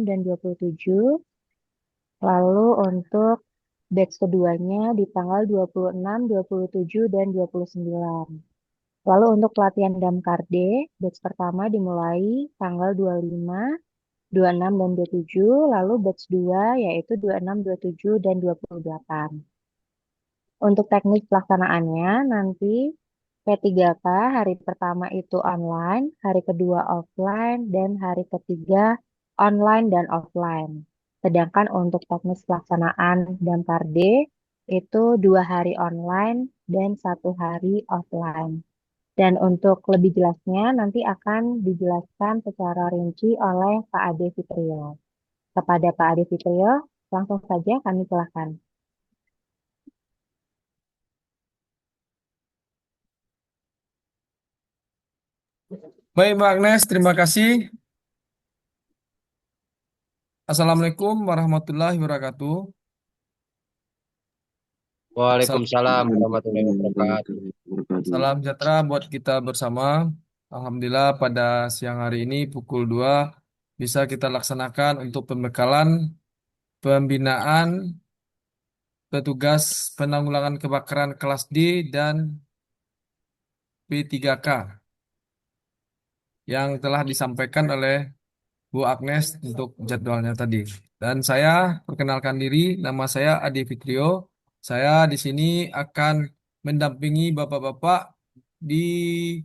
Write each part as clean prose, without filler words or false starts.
dan 27. Lalu untuk batch keduanya di tanggal 26, 27, dan 29. Lalu untuk pelatihan Damkarde, batch pertama dimulai tanggal 25, 26, dan 27. Lalu batch 2 yaitu 26, 27, dan 28. Untuk teknis pelaksanaannya nanti P3K hari pertama itu online, hari kedua offline, dan hari ketiga online dan offline. Sedangkan untuk teknis pelaksanaan Damkarde itu 2 hari online dan 1 hari offline. Dan untuk lebih jelasnya nanti akan dijelaskan secara rinci oleh Pak Ade Fitrio. Kepada Pak Ade Fitrio, langsung saja kami silakan. Baik, Mbak Agnes, terima kasih. Assalamualaikum warahmatullahi wabarakatuh. Salam, Waalaikumsalam warahmatullahi wabarakatuh. salam sejahtera buat kita bersama. Alhamdulillah pada siang hari ini pukul 2 bisa kita laksanakan untuk pembekalan pembinaan petugas penanggulangan kebakaran kelas D dan P3K yang telah disampaikan oleh Bu Agnes untuk jadwalnya tadi. Dan saya perkenalkan diri, nama saya Adi Fitrio. Saya di sini akan mendampingi Bapak-Bapak di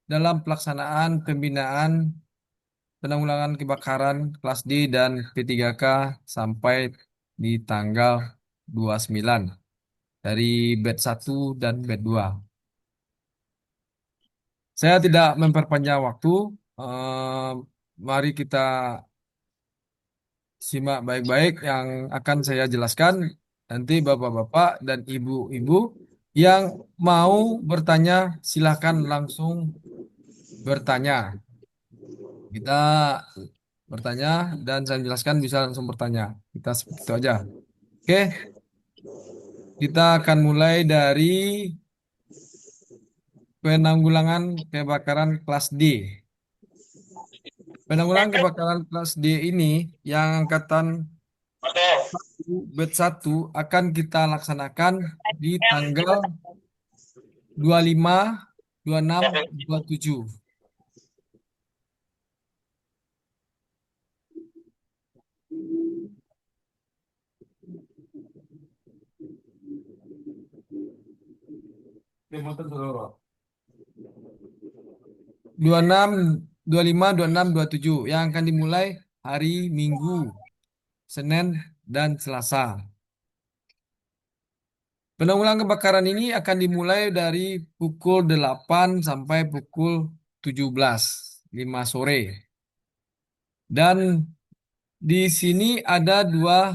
dalam pelaksanaan pembinaan penanggulangan kebakaran kelas D dan P3K sampai di tanggal 29 dari batch 1 dan batch 2. Saya tidak memperpanjang waktu. Eh, Mari kita simak baik-baik yang akan saya jelaskan. Nanti bapak-bapak dan ibu-ibu yang mau bertanya, silakan langsung bertanya. Kita bertanya dan saya jelaskan bisa langsung bertanya. Kita seperti itu aja. Oke, kita akan mulai dari penanggulangan kebakaran kelas D. Penanggulangan kebakaran kelas D ini yang angkatan batch 1 akan kita laksanakan di tanggal 25, 26, 27. Dua enam, 25, 26, 27 yang akan dimulai hari Minggu, Senin, dan Selasa. Penanggulangan kebakaran ini akan dimulai dari pukul 8 sampai pukul 17, 5 sore. Dan di sini ada dua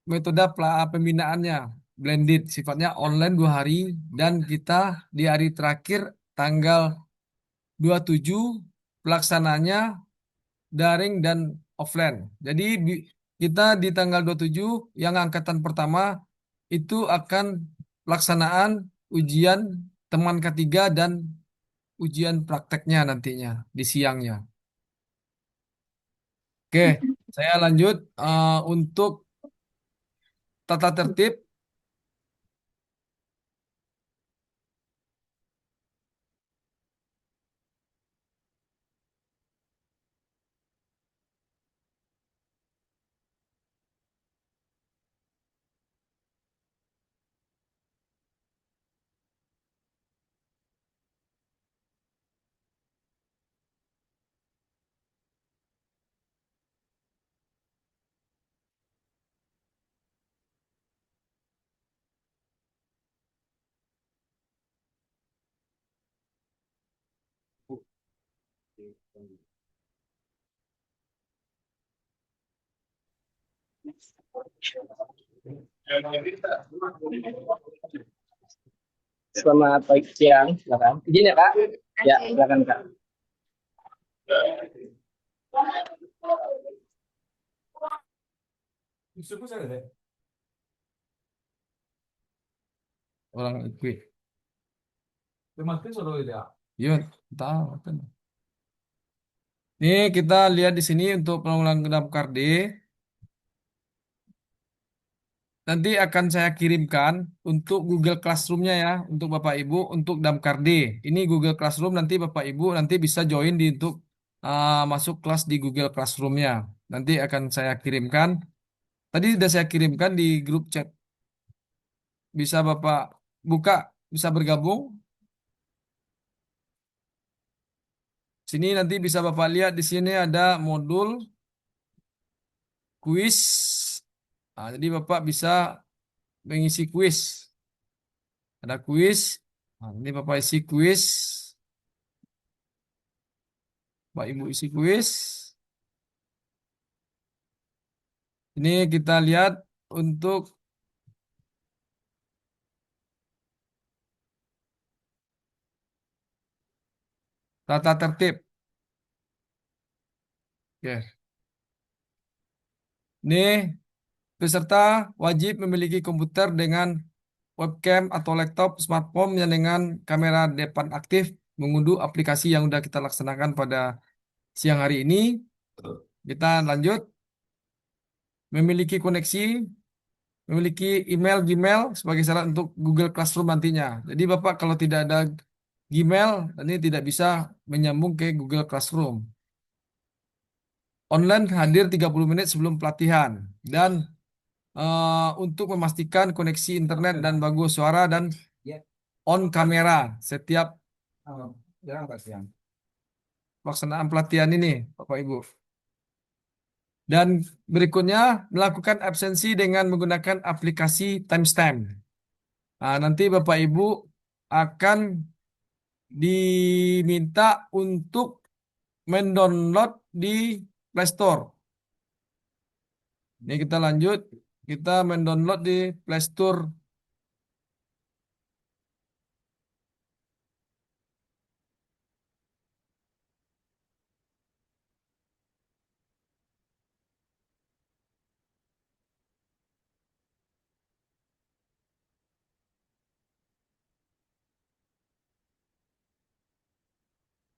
metode pembinaannya. Blended, sifatnya online 2 hari. Dan kita di hari terakhir tanggal 27 pelaksananya daring dan offline. Jadi kita di tanggal 27 yang angkatan pertama itu akan pelaksanaan ujian teman ketiga dan ujian prakteknya nantinya di siangnya. Oke, saya lanjut untuk tata tertib. Selamat pagi siang, silakan. Izin ya Kak? Ya, silakan Kak. Orang ikut. Iya, tahu kan. Ini kita lihat di sini untuk penanggulangan damkar D. Nanti akan saya kirimkan untuk Google Classroom-nya ya, untuk Bapak Ibu, untuk Damkar D. Ini Google Classroom nanti Bapak Ibu nanti bisa join di untuk masuk kelas di Google Classroom-nya. Nanti akan saya kirimkan. Tadi sudah saya kirimkan di grup chat. Bisa Bapak buka, bisa bergabung. Sini nanti bisa Bapak lihat di sini ada modul kuis. Jadi Bapak bisa mengisi kuis. Ada kuis. Ini Bapak isi kuis. Bapak Ibu isi kuis. Ini kita lihat untuk tata tertib. Oke. Ini peserta wajib memiliki komputer dengan webcam atau laptop smartphone yang dengan kamera depan aktif mengunduh aplikasi yang sudah kita laksanakan pada siang hari ini. Kita lanjut. Memiliki koneksi, memiliki email Gmail sebagai syarat untuk Google Classroom nantinya. Jadi Bapak kalau tidak ada Gmail, ini tidak bisa menyambung ke Google Classroom. Online hadir 30 menit sebelum pelatihan. Dan untuk memastikan koneksi internet dan bagus suara dan on kamera setiap pelaksanaan pelatihan ini, Bapak Ibu. Dan berikutnya melakukan absensi dengan menggunakan aplikasi timestamp. Nanti Bapak Ibu akan diminta untuk mendownload di Play Store. Ini kita lanjut, kita mendownload di Play Store.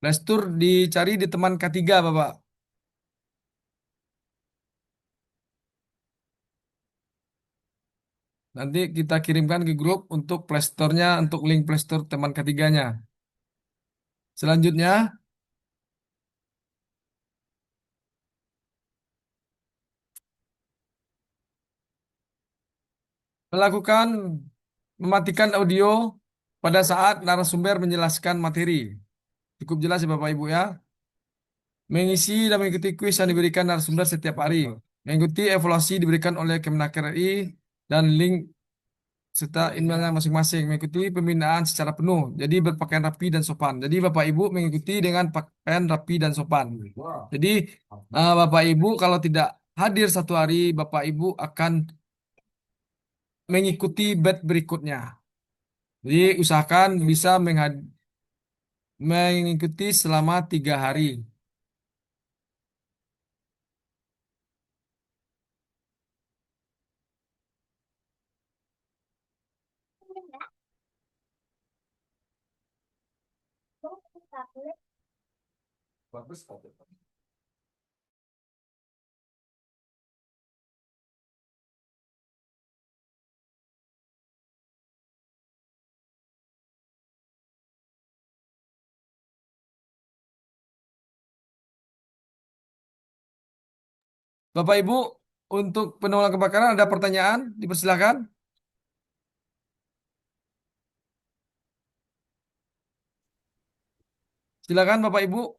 Play Store dicari di teman K3, Bapak. Nanti kita kirimkan ke grup untuk Play Store-nya, untuk link Play Store teman ketiganya. Selanjutnya, melakukan mematikan audio pada saat narasumber menjelaskan materi. Cukup jelas ya Bapak Ibu ya. Mengisi dan mengikuti kuis yang diberikan narasumber setiap hari. Mengikuti evaluasi diberikan oleh Kemenaker RI dan link serta emailnya masing-masing. Mengikuti pembinaan secara penuh. Jadi berpakaian rapi dan sopan. Jadi Bapak Ibu mengikuti dengan pakaian rapi dan sopan. Jadi Bapak Ibu kalau tidak hadir satu hari, Bapak Ibu akan mengikuti batch berikutnya. Jadi usahakan bisa mengikuti selama 3 hari. Bapak Ibu, untuk penanggulangan kebakaran ada pertanyaan? Dipersilakan. Silakan Bapak Ibu,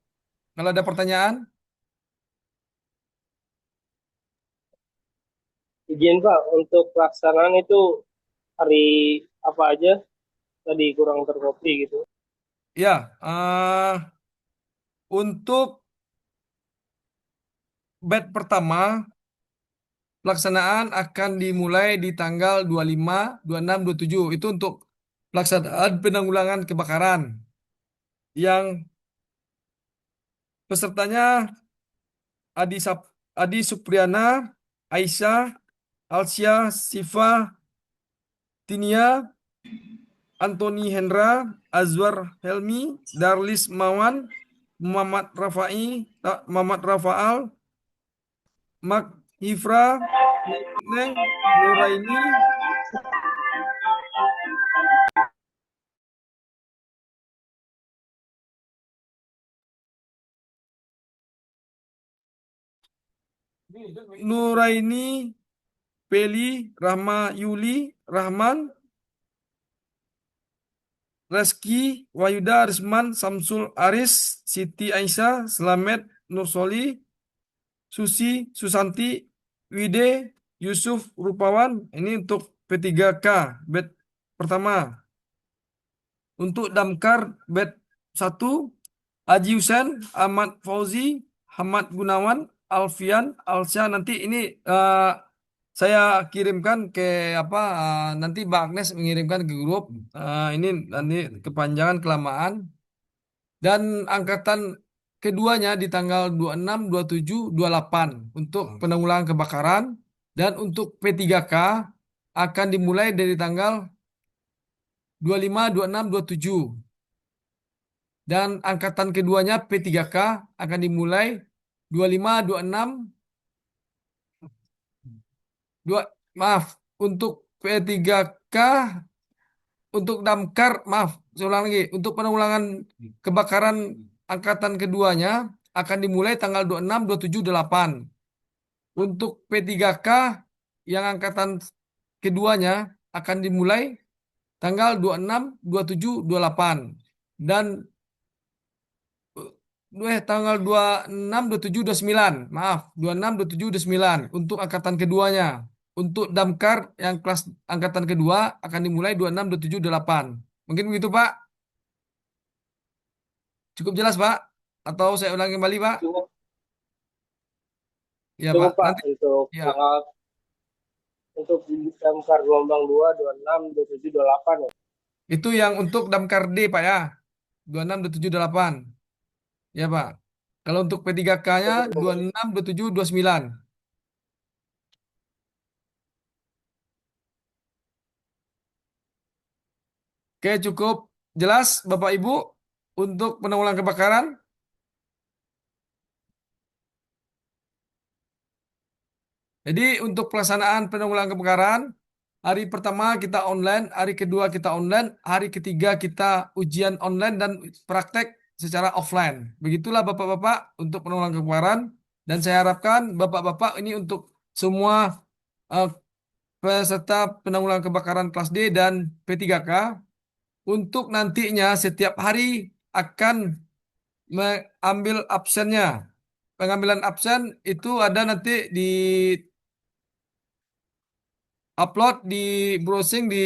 kalau ada pertanyaan. Izin Pak, untuk pelaksanaan itu hari apa aja tadi kurang terkopi gitu. Ya, untuk batch pertama, pelaksanaan akan dimulai di tanggal 25, 26, 27. Itu untuk pelaksanaan penanggulangan kebakaran. Yang pesertanya Adi Supriyana, Aisyah, Alsia, Siva, Tinia, Anthony Hendra, Azwar Helmi, Darlis Mawan, Muhammad Rafai, Muhammad Rafaal, Mak Hifra, Neng Nuraini, Nuraini, Peli, Rahma Yuli, Rahman, Reski, Wayuda, Risman, Samsul Aris, Siti Aisyah, Slamet, Nursoli, Susi, Susanti, Wide, Yusuf, Rupawan. Ini untuk P3K, bed pertama. Untuk Damkar, bed 1, Haji Husen, Ahmad Fauzi, Hamad Gunawan, Alfian, Alsya. Nanti ini saya kirimkan ke apa? Nanti Mbak Agnes mengirimkan ke grup. Ini nanti kepanjangan kelamaan. Dan angkatan keduanya di tanggal 26, 27, 28 untuk penanggulangan kebakaran. Dan untuk P3K akan dimulai dari tanggal 25, 26, 27. Dan angkatan keduanya P3K akan dimulai 25, 26, 2, maaf, untuk P3K, untuk Damkar, maaf, saya ulang lagi, untuk penanggulangan kebakaran angkatan keduanya akan dimulai tanggal 26, 27, 28. Untuk P3K yang angkatan keduanya akan dimulai tanggal 26, 27, 28. Dan tanggal 26, 27, 29. Maaf, 26, 27, 29 untuk angkatan keduanya. Untuk Damkar yang kelas angkatan kedua akan dimulai 26, 27, 28. Mungkin begitu, Pak? Cukup jelas, Pak? Atau saya ulangi kembali, Pak? Cukup, Ya, Pak. cukup Pak Nanti untuk ya, tanggal untuk damkar gelombang 2, 26, 27, 28 ya. itu yang untuk Damkar D, Pak ya. 26, 27, 28. Ya, Pak. Kalau untuk P3K-nya Cukup, cukup. 26, 27, 29. Oke, cukup jelas Bapak Ibu untuk penanggulangan kebakaran. Jadi untuk pelaksanaan penanggulangan kebakaran, hari pertama kita online, hari kedua kita online, hari ketiga kita ujian online dan praktek secara offline. Begitulah Bapak-Bapak untuk penanggulangan kebakaran. Dan saya harapkan Bapak-Bapak ini untuk semua eh, peserta penanggulangan kebakaran kelas D dan P3K untuk nantinya setiap hari akan mengambil absennya. Pengambilan absen itu ada nanti di upload di browsing di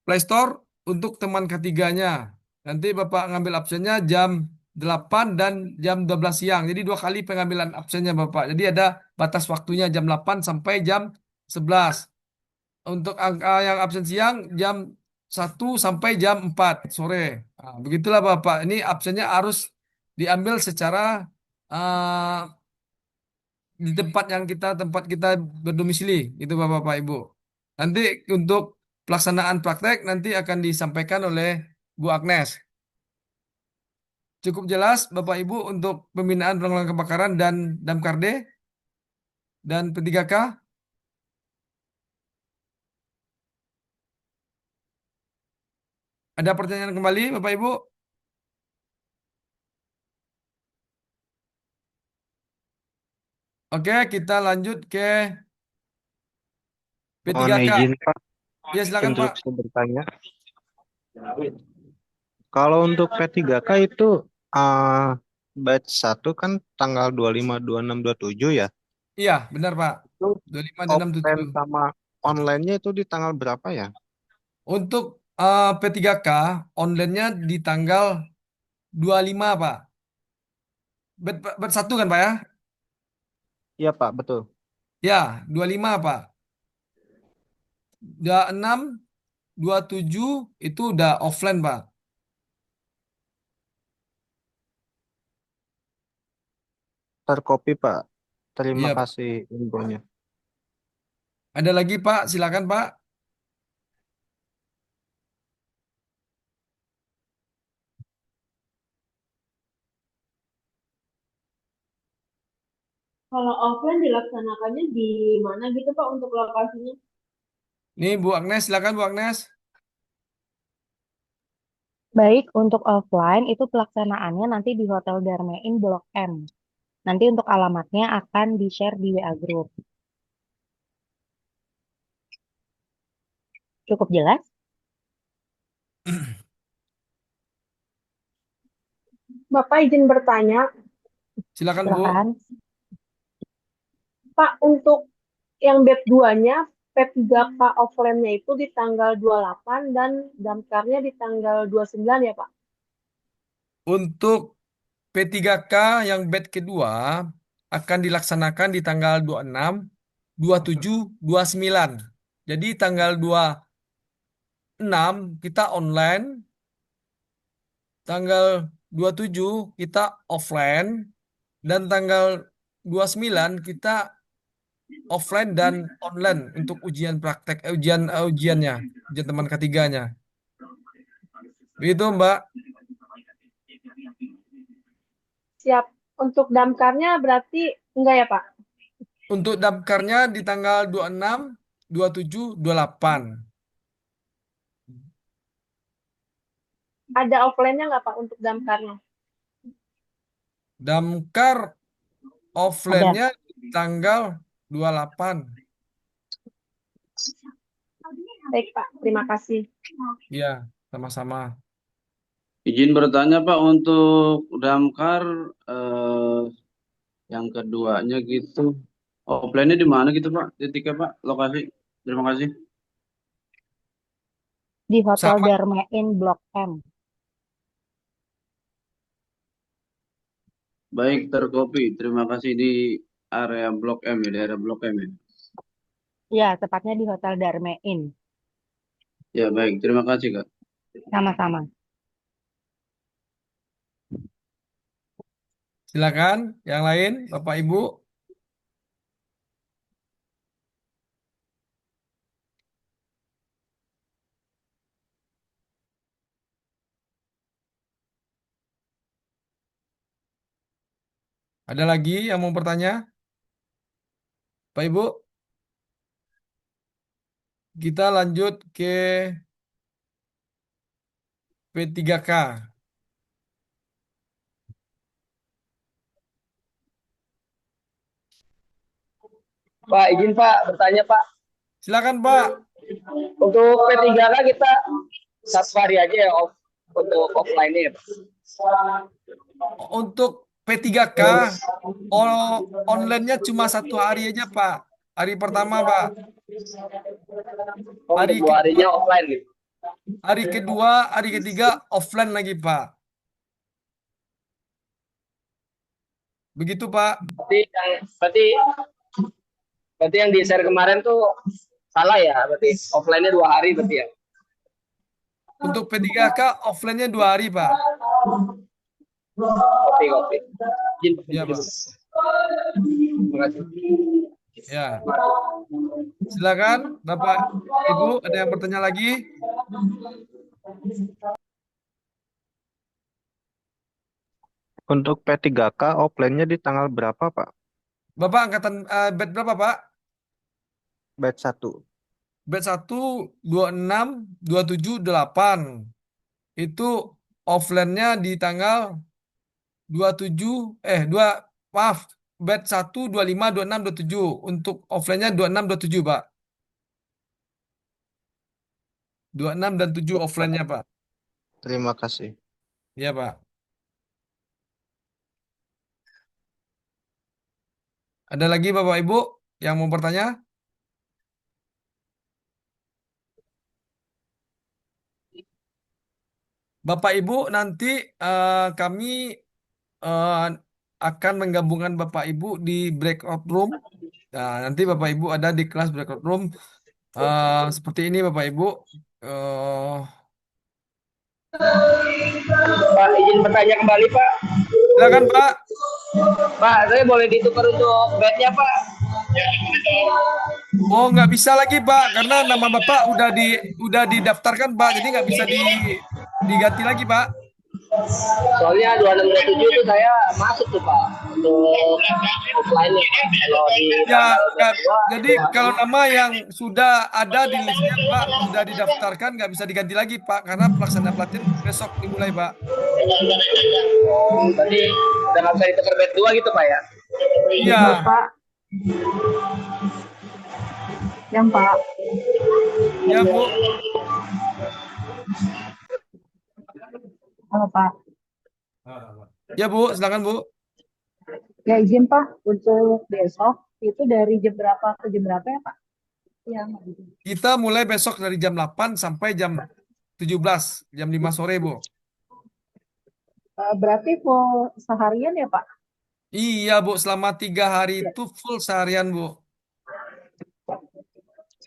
Play Store untuk teman ketiganya. Nanti Bapak ngambil absennya jam 8 dan jam 12 siang. Jadi 2 kali pengambilan absennya Bapak. Jadi ada batas waktunya jam 8 sampai jam 11. Untuk angka yang absen siang jam 1 sampai jam 4 sore. Nah, begitulah Bapak. Ini absennya harus diambil secara eh, di tempat kita berdomisili itu Bapak Ibu. Nanti untuk pelaksanaan praktek nanti akan disampaikan oleh Bu Agnes. Cukup jelas Bapak Ibu untuk pembinaan penanggulangan kebakaran dan Damkarde dan P3K. Ada pertanyaan kembali Bapak Ibu? Oke, kita lanjut ke Mohon P3K. izin Pak Ya silakan Pak. untuk saya bertanya. Kalau untuk P3K itu uh, batch 1 kan tanggal 25, 26, 27 ya. Iya, benar Pak. Itu 25 dan 67. offline sama online-nya itu di tanggal berapa ya? Untuk P3K online-nya di tanggal 25 Pak. Bet 1 kan Pak ya? Iya Pak, betul. Ya, 25 Pak. Udah 6, 27 itu udah offline Pak. Terkopi Pak. Terima Iya Pak. kasih infonya. Ada lagi Pak, silakan Pak. Kalau offline dilaksanakannya di mana gitu Pak untuk lokasinya? Nih Bu Agnes, silakan Bu Agnes. Baik, untuk offline itu pelaksanaannya nanti di Hotel Darmain Blok M. Nanti untuk alamatnya akan di-share di WA Group. Cukup jelas? Bapak izin bertanya, Silakan Bu. Silakan. Pak, untuk yang batch 2-nya P3K offline-nya itu di tanggal 28 dan damkarnya di tanggal 29 ya Pak? Untuk P3K yang batch kedua akan dilaksanakan di tanggal 26, 27, 29. Jadi tanggal 26 kita online, tanggal 27 kita offline, dan tanggal 29 kita offline dan online untuk ujian praktek, ujiannya, ujian teman ketiganya. Begitu Mbak. Siap. Untuk damkarnya berarti enggak ya Pak? Untuk damkarnya di tanggal 26, 27, 28. Ada offline-nya nggak Pak untuk damkarnya? Damkar Ada. offline-nya tanggal 28. Baik Pak, terima kasih. Iya, sama-sama. Izin bertanya Pak untuk damkar yang keduanya gitu. Offline-nya di mana gitu Pak? Titiknya Pak, lokasi. Terima kasih. Di Hotel Sama, Darmain Blok M. Baik, terkopi. Terima kasih di area Blok M ya, daerah Blok M ya. Ya, tepatnya di Hotel Darmain. Ya baik, terima kasih Kak. Sama-sama. silakan. Yang lain, Bapak Ibu. Ada lagi yang mau bertanya? Pak Ibu, kita lanjut ke P3K. Pak, izin Pak bertanya Pak. Silakan Pak. Untuk P3K kita satu hari aja ya untuk offline-nya ya Pak. Untuk P3K, online-nya cuma 1 hari aja Pak. Hari pertama Pak. Oh, Hari untuk 2 harinya kedua, offline gitu. hari ketiga offline lagi Pak. Begitu Pak. Berarti yang di share kemarin tuh salah ya, berarti offline-nya 2 hari berarti ya. Untuk P3K offline-nya 2 hari Pak. Oke. Izin Pak. Ya Pak. Terima kasih. Ya. Silakan Bapak Ibu, ada yang bertanya lagi? Untuk P3K offline-nya di tanggal berapa, Pak? Bapak angkatan batch berapa Pak? Batch 1. Batch 1, 26, 27, 8. Itu offline-nya di tanggal 27, 2, maaf, batch 1, 25, 26, 27. Untuk offline-nya 26, 27 Pak. 26 dan 7 offline-nya Pak. Terima kasih. Iya Pak. Ada lagi Bapak Ibu yang mau bertanya? Bapak Ibu nanti kami eh, akan menggabungkan Bapak Ibu di breakout room. Nah, nanti Bapak Ibu ada di kelas breakout room seperti ini Bapak Ibu. Eh, Pak, izin bertanya kembali Pak. silakan Pak. Pak, saya boleh ditukar untuk bednya Pak? Oh nggak bisa lagi Pak karena nama Bapak udah didaftarkan Pak, jadi nggak bisa diganti lagi Pak. Soalnya 26 27 itu saya masuk tuh Pak untuk offline nih. Kalau di Ya, tanggal ya, 22 jadi itu kalau masuk. nama yang sudah ada di listnya, Pak, sudah didaftarkan, nggak bisa diganti lagi, Pak, karena pelaksanaan pelatihan besok dimulai, Pak. Oh, berarti udah nggak bisa ditukar bed 2 gitu Pak ya? Iya, Bapak, yang Pak. ya, Bu. Halo Pak. Ya, Bu, silakan, Bu. Ya izin Pak, untuk besok itu dari jam berapa ke jam berapa ya Pak? Yang Kita mulai besok dari jam 8 sampai jam 17, jam 5 sore, Bu. berarti full seharian ya Pak? Iya, Bu, selama 3 hari itu full seharian, Bu.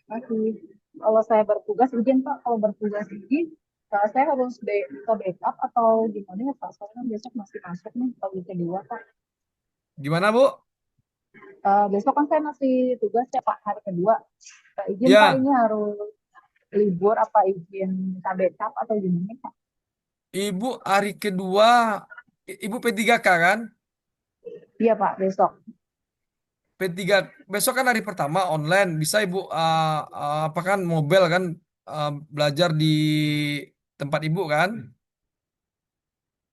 Masih. Kalau saya bertugas izin Pak, kalau bertugas ini saya harus ke backup atau gimana ya Pak? Soalnya besok masih masuk nih pagi kedua Pak. Gimana, Bu? Besok kan saya masih tugas ya Pak hari kedua. Izin Pak Ya, ini harus libur apa izin ke backup atau gimana Pak? Ibu hari kedua, Ibu P3K kan? Iya Pak, besok. P3 besok kan hari pertama online, bisa Ibu apa kan mobile kan belajar di tempat Ibu kan?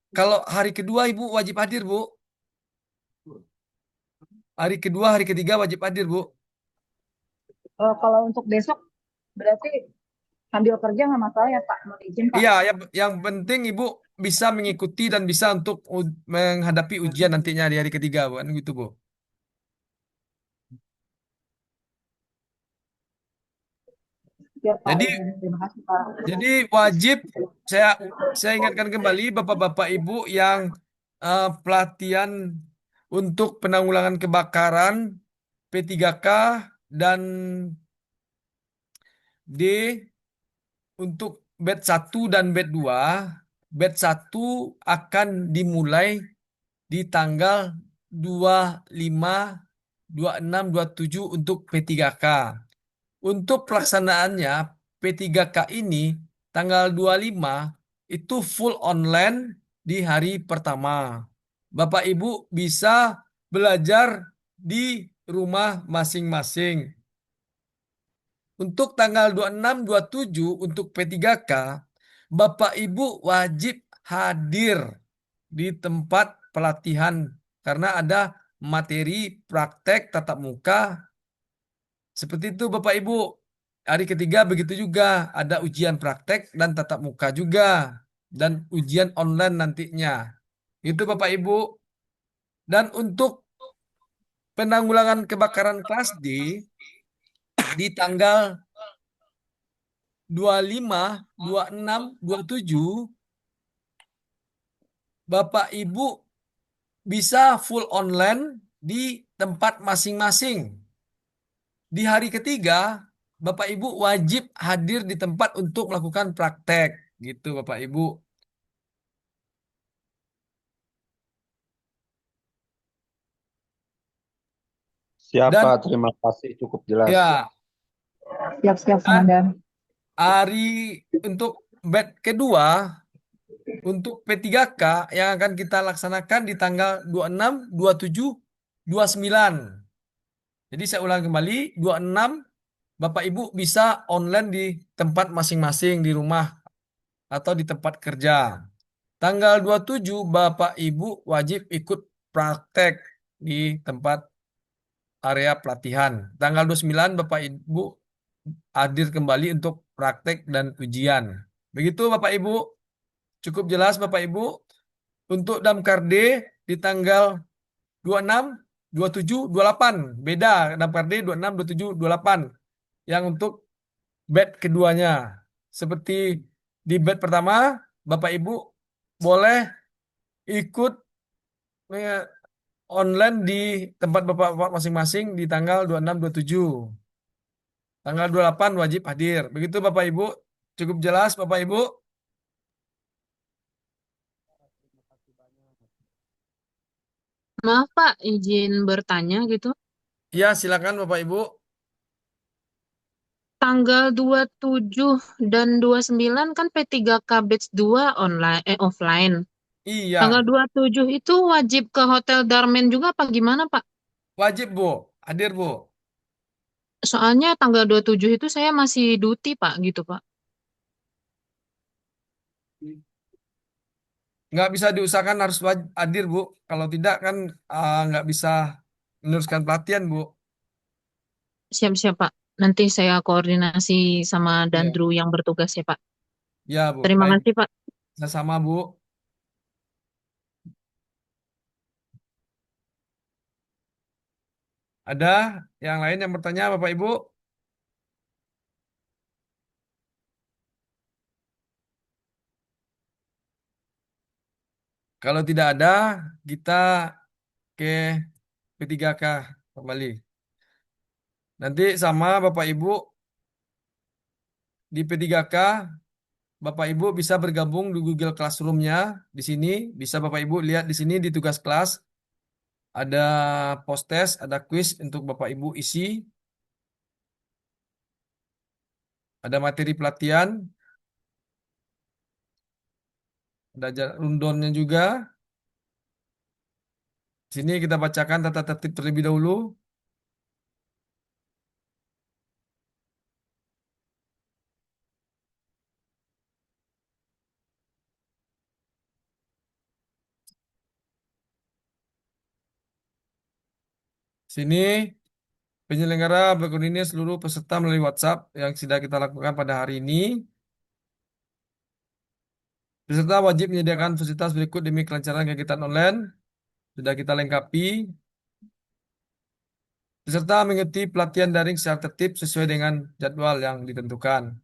Kalau hari kedua Ibu wajib hadir, Bu. Hari kedua, hari ketiga wajib hadir, Bu. Kalau untuk besok berarti sambil kerja nggak masalah ya Pak? Mau izin Pak? Iya, yang penting Ibu bisa mengikuti dan bisa untuk menghadapi ujian nantinya di hari ketiga, Bu. Kan gitu, Bu. Ya Pak, Jadi izin. Terima kasih Pak. Jadi wajib saya saya ingatkan kembali Bapak-bapak Ibu yang pelatihan untuk penanggulangan kebakaran P3K dan D untuk batch 1 dan batch 2. Batch 1 akan dimulai di tanggal 25, 26, 27 untuk P3K. Untuk pelaksanaannya, P3K ini tanggal 25 itu full online di hari pertama. Bapak Ibu bisa belajar di rumah masing-masing. Untuk tanggal 26, 27 untuk P3K, Bapak Ibu wajib hadir di tempat pelatihan karena ada materi praktek tatap muka seperti itu Bapak Ibu. Hari ketiga begitu juga ada ujian praktek dan tatap muka juga dan ujian online nantinya. Itu Bapak Ibu. Dan untuk penanggulangan kebakaran kelas D di tanggal 25, 26, 27 Bapak Ibu bisa full online di tempat masing-masing. Di hari ketiga, Bapak Ibu wajib hadir di tempat untuk melakukan praktek, gitu Bapak Ibu. Siapa? Dan Terima kasih, cukup jelas. ya, Siap-siap dan Komandan. hari untuk batch kedua untuk P3K yang akan kita laksanakan di tanggal 26, 27, 29. Jadi saya ulang kembali, 26 Bapak Ibu bisa online di tempat masing-masing di rumah atau di tempat kerja. Tanggal 27 Bapak Ibu wajib ikut praktek di tempat area pelatihan. Tanggal 29 Bapak Ibu hadir kembali untuk praktek dan ujian. Begitu Bapak Ibu. Cukup jelas Bapak Ibu. Untuk Damkar D di tanggal 26, 27, 28. Beda Damkar D 26, 27, 28. Yang untuk batch keduanya. Seperti di batch pertama, Bapak Ibu boleh ikut eh, online di tempat Bapak masing-masing di tanggal 26, 27. Tanggal 28 wajib hadir. Begitu Bapak Ibu. Cukup jelas Bapak Ibu? Maaf Pak, izin bertanya gitu. Ya, silakan Bapak Ibu. Tanggal 27 dan 29 kan P3K batch 2 online offline. Tanggal Iya, 27 itu wajib ke Hotel Darmen juga apa gimana, Pak? wajib Bu, hadir Bu. Soalnya tanggal 27 itu saya masih duty, Pak, gitu, Pak. Nggak bisa diusahakan harus hadir Bu. Kalau tidak kan nggak bisa meneruskan pelatihan Bu. Siap-siap, Pak. Nanti saya koordinasi sama Iya, Dandru yang bertugas ya, Pak. ya Bu. Terima Baik, kasih, Pak. sama Bu. Ada yang lain yang bertanya Bapak Ibu? Kalau tidak ada, kita ke P3K kembali. Nanti sama Bapak Ibu di P3K, Bapak Ibu bisa bergabung di Google Classroom-nya di sini. Bisa Bapak Ibu lihat di sini di tugas kelas. Ada post test, ada quiz untuk Bapak Ibu isi. Ada materi pelatihan, ada rundownnya juga. Sini kita bacakan tata tertib terlebih dahulu. Sini penyelenggara berkoordinir seluruh peserta melalui WhatsApp yang sudah kita lakukan pada hari ini. Peserta wajib menyediakan fasilitas berikut demi kelancaran kegiatan online. Sudah kita lengkapi. Peserta mengikuti pelatihan daring secara tertib sesuai dengan jadwal yang ditentukan.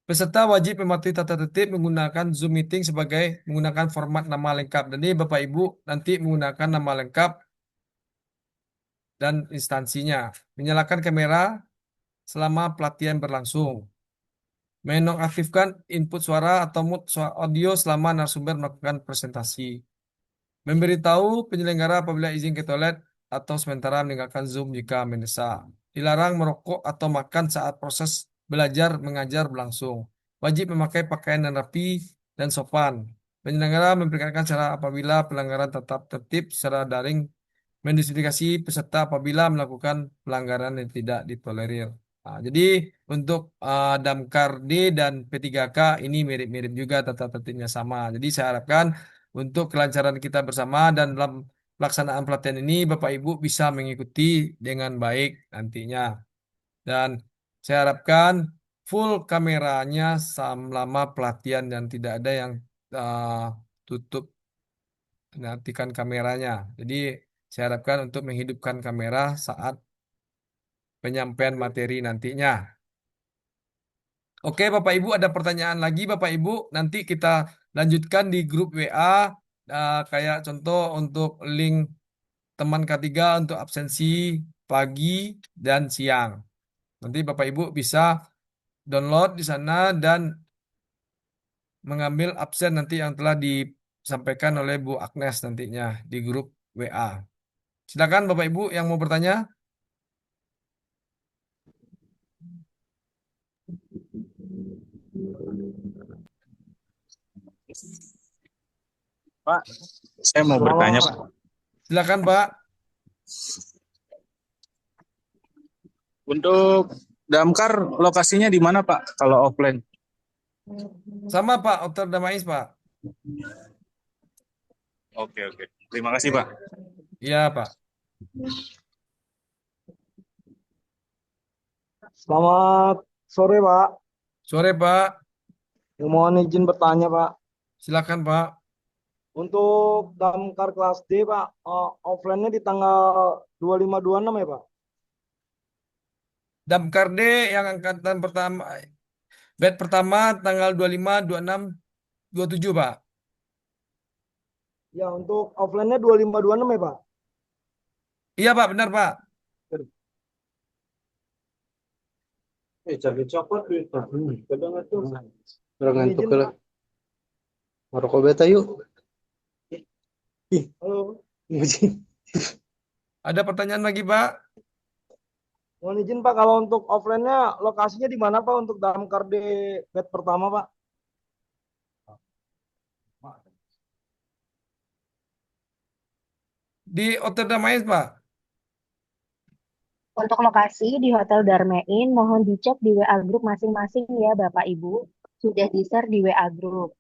Peserta wajib mematuhi tata tertib menggunakan Zoom Meeting sebagai menggunakan format nama lengkap. Jadi Bapak Ibu nanti menggunakan nama lengkap dan instansinya. Menyalakan kamera selama pelatihan berlangsung. Menonaktifkan input suara atau mute audio selama narasumber melakukan presentasi. Memberitahu penyelenggara apabila izin ke toilet atau sementara meninggalkan Zoom jika mendesak. Dilarang merokok atau makan saat proses belajar mengajar berlangsung. Wajib memakai pakaian yang rapi dan sopan. Penyelenggara memperingatkan cara apabila pelanggaran tetap tertib secara daring mendiskualifikasi peserta apabila melakukan pelanggaran yang tidak ditolerir. Nah, jadi untuk Damkar D dan P3K ini mirip-mirip juga tata tertibnya sama. Jadi saya harapkan untuk kelancaran kita bersama dan dalam pelaksanaan pelatihan ini Bapak Ibu bisa mengikuti dengan baik nantinya. Dan saya harapkan full kameranya selama pelatihan dan tidak ada yang tutup matikan kameranya. Jadi saya harapkan untuk menghidupkan kamera saat penyampaian materi nantinya. Oke, Bapak Ibu ada pertanyaan lagi Bapak Ibu, nanti kita lanjutkan di grup WA kayak contoh untuk link teman K3 untuk absensi pagi dan siang. Nanti Bapak Ibu bisa download di sana dan mengambil absen nanti yang telah disampaikan oleh Bu Agnes nantinya di grup WA. Silakan Bapak Ibu yang mau bertanya. Pak, saya mau bertanya, Pak. Silakan Pak. Untuk Damkar lokasinya di mana, Pak? Kalau offline? Sama Pak, Dr. Damais Pak. Oke, oke. Terima kasih, Pak. Iya Pak. Selamat sore, Pak. Sore Pak. Mohon izin bertanya, Pak. Silakan Pak. Untuk Damkar kelas D, Pak, offline-nya di tanggal 25-26 ya, Pak? Damkar D yang angkatan pertama, batch pertama tanggal 25, 26, 27 Pak. Ya, untuk offline-nya 25-26 ya, Pak? Iya Pak, benar Pak. Jadi coklat itu. Kadang itu. Mohon Ngantuk izin, lah. Pak. Merokok beta yuk. Halo. Ada pertanyaan lagi Pak? Mohon izin, Pak, kalau untuk offline-nya lokasinya di mana, Pak, untuk Damkar D batch pertama, Pak? Di Hotel Damais, Pak. Untuk lokasi di Hotel Darmain, mohon dicek di WA Group masing-masing ya Bapak Ibu. Sudah di-share di WA Group.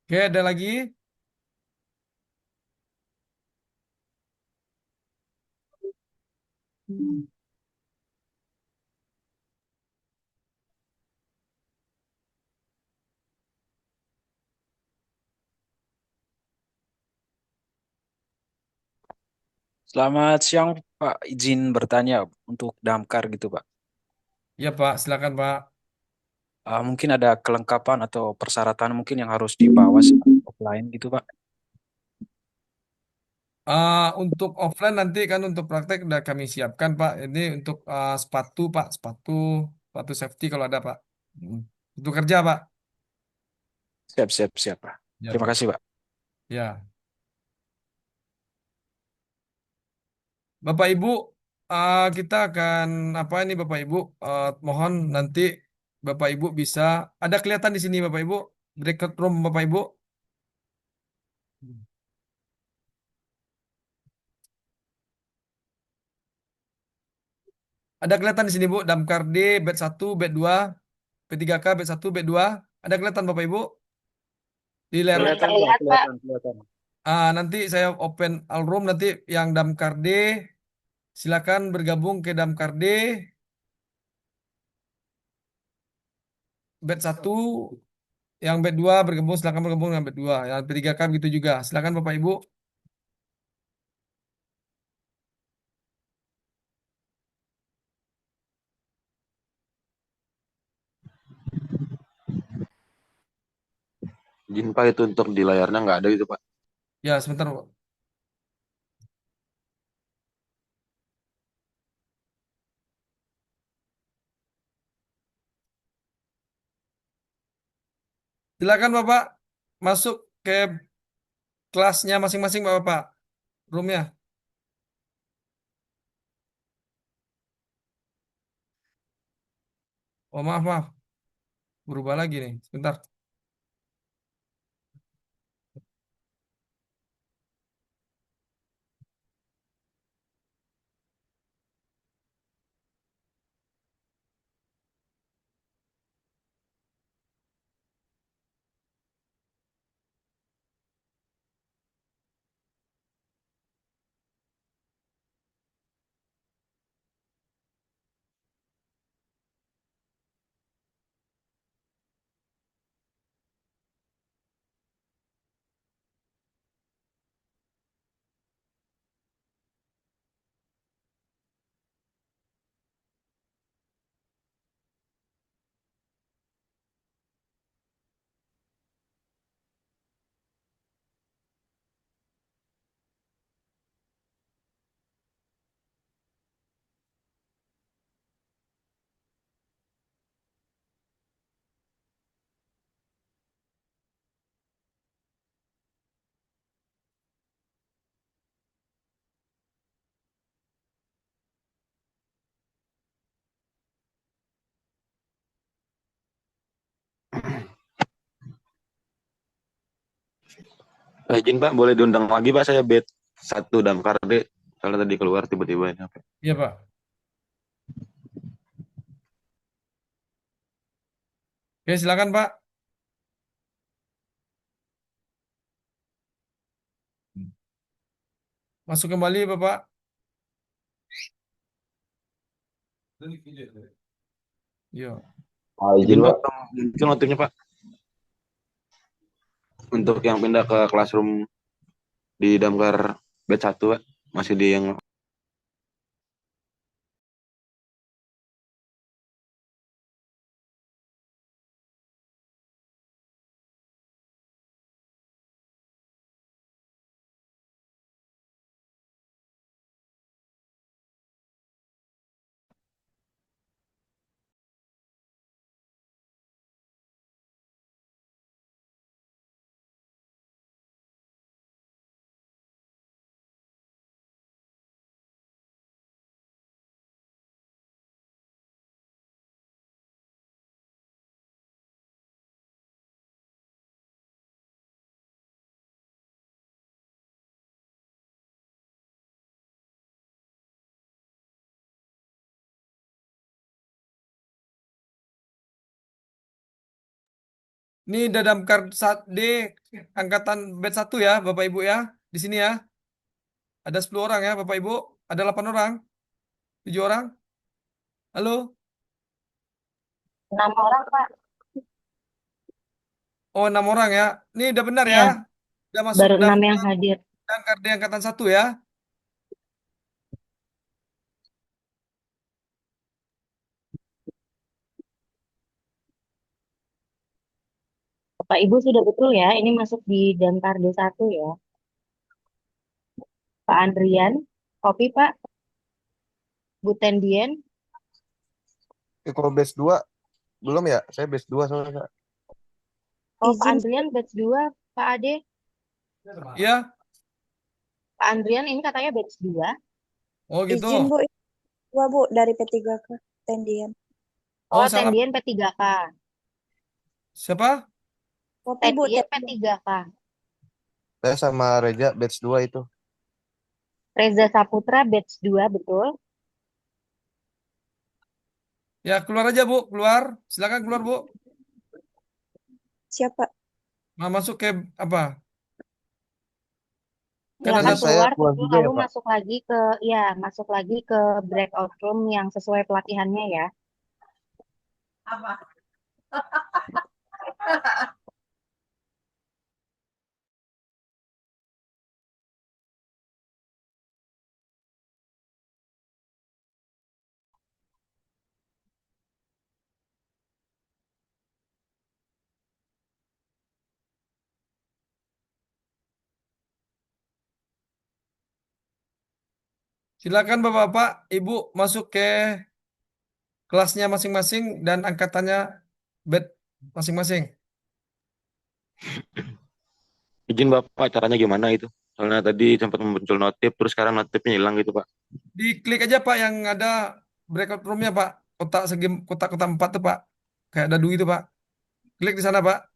Oke, ada lagi? Selamat siang, Pak. Izin bertanya untuk damkar gitu, Pak. Ya, Pak. Silakan, Pak. Mungkin ada kelengkapan atau persyaratan mungkin yang harus dibawa offline gitu, Pak. Untuk offline nanti kan untuk praktek udah kami siapkan, Pak. Ini untuk sepatu, Pak. Sepatu safety kalau ada, Pak. Hmm. Untuk kerja, Pak. Siap, siap, siap, Pak. Ya, Terima Pak. kasih, Pak. Ya. Bapak Ibu, kita akan apa ini Bapak Ibu? Mohon nanti Bapak Ibu bisa ada kelihatan di sini Bapak Ibu, breakout room Bapak Ibu. Ada kelihatan di sini Bu, Damkar D, bed 1, bed 2, P3K, bed 1, bed 2. Ada kelihatan Bapak Ibu di layar. Belum Kelihatan, Pak. terlihat, Pak. Kelihatan, kelihatan. Nanti saya open all room nanti yang Damkar D silakan bergabung ke Damkar D, bed 1, yang bed 2 bergabung silakan bergabung dengan bed 2. Yang P3K begitu juga. Silakan Bapak Ibu. Izin Pak, itu untuk di layarnya nggak ada gitu Pak. Ya, sebentar, Pak. Silakan Bapak masuk ke kelasnya masing-masing Bapak, roomnya. Oh maaf maaf, berubah lagi nih. Sebentar. Izin Pak, boleh diundang lagi Pak, saya bed 1 Damkar D. Soalnya tadi keluar tiba-tiba ini apa. Iya Pak. Oke silakan Pak. Masuk kembali Bapak. Iya. Izin Pak, muncul notifnya Pak. Untuk yang pindah ke classroom di Damkar bed 1 Pak, masih di yang Ini Dadamkar D angkatan batch 1 ya, Bapak Ibu ya. Di sini ya. Ada 10 orang ya, Bapak Ibu. Ada 8 orang, 7 orang. Halo? 6 orang, Pak. Oh, 6 orang ya. Ini udah benar ya. Iya, Udah masuk baru 6 yang daftar hadir. Dadamkar D angkatan 1 ya. Bapak Ibu sudah betul ya, ini masuk di Damkar D1 ya. Pak Andrian, kopi Pak. Bu Tendien, Kalau batch 2 belum ya? Saya batch 2 soalnya. Kak. oh Pak Izin, Andrian batch 2, Pak Ade. Iya. Pak Andrian ini katanya batch 2. Oh, gitu. izin Bu, dua Bu dari P3K Tendian. Oh, Oh, salah. Tendien P3K. Siapa? Kopi Bu, Tendien P3K. Saya sama Reja batch 2 itu. Reza Saputra batch 2, betul. Ya, keluar aja, Bu. Keluar. Silakan keluar, Bu. siapa? Nah, masuk ke apa? Kan Silakan ada Jadi saya keluar, keluar terus juga ya, lalu Pak. masuk lagi ke breakout room yang sesuai pelatihannya ya. Silakan Bapak-bapak, Ibu masuk ke kelasnya masing-masing dan angkatannya bed masing-masing. Izin Bapak, caranya gimana itu? Soalnya tadi sempat muncul notif, terus sekarang notifnya hilang gitu, Pak. Diklik aja Pak yang ada breakout roomnya Pak. Kotak-kotak 4 tuh Pak. Kayak dadu itu Pak. Klik di sana Pak.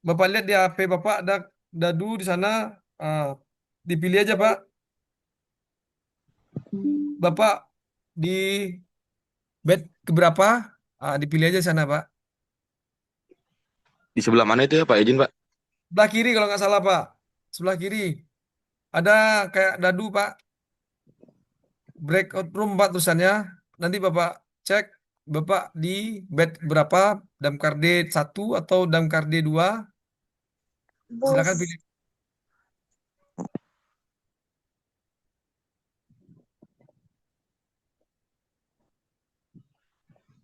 Bapak lihat di HP Bapak ada dadu di sana. Ah, dipilih aja Pak. Bapak di bed keberapa? Dipilih aja di sana Pak. Di sebelah mana itu ya, Pak? Izin, Pak. Sebelah kiri kalau nggak salah Pak. Sebelah kiri. Ada kayak dadu Pak. Breakout room Pak tulisannya. Nanti Bapak cek Bapak di bed berapa? Damkar D1 atau Damkar D2? Bu, Silakan pilih.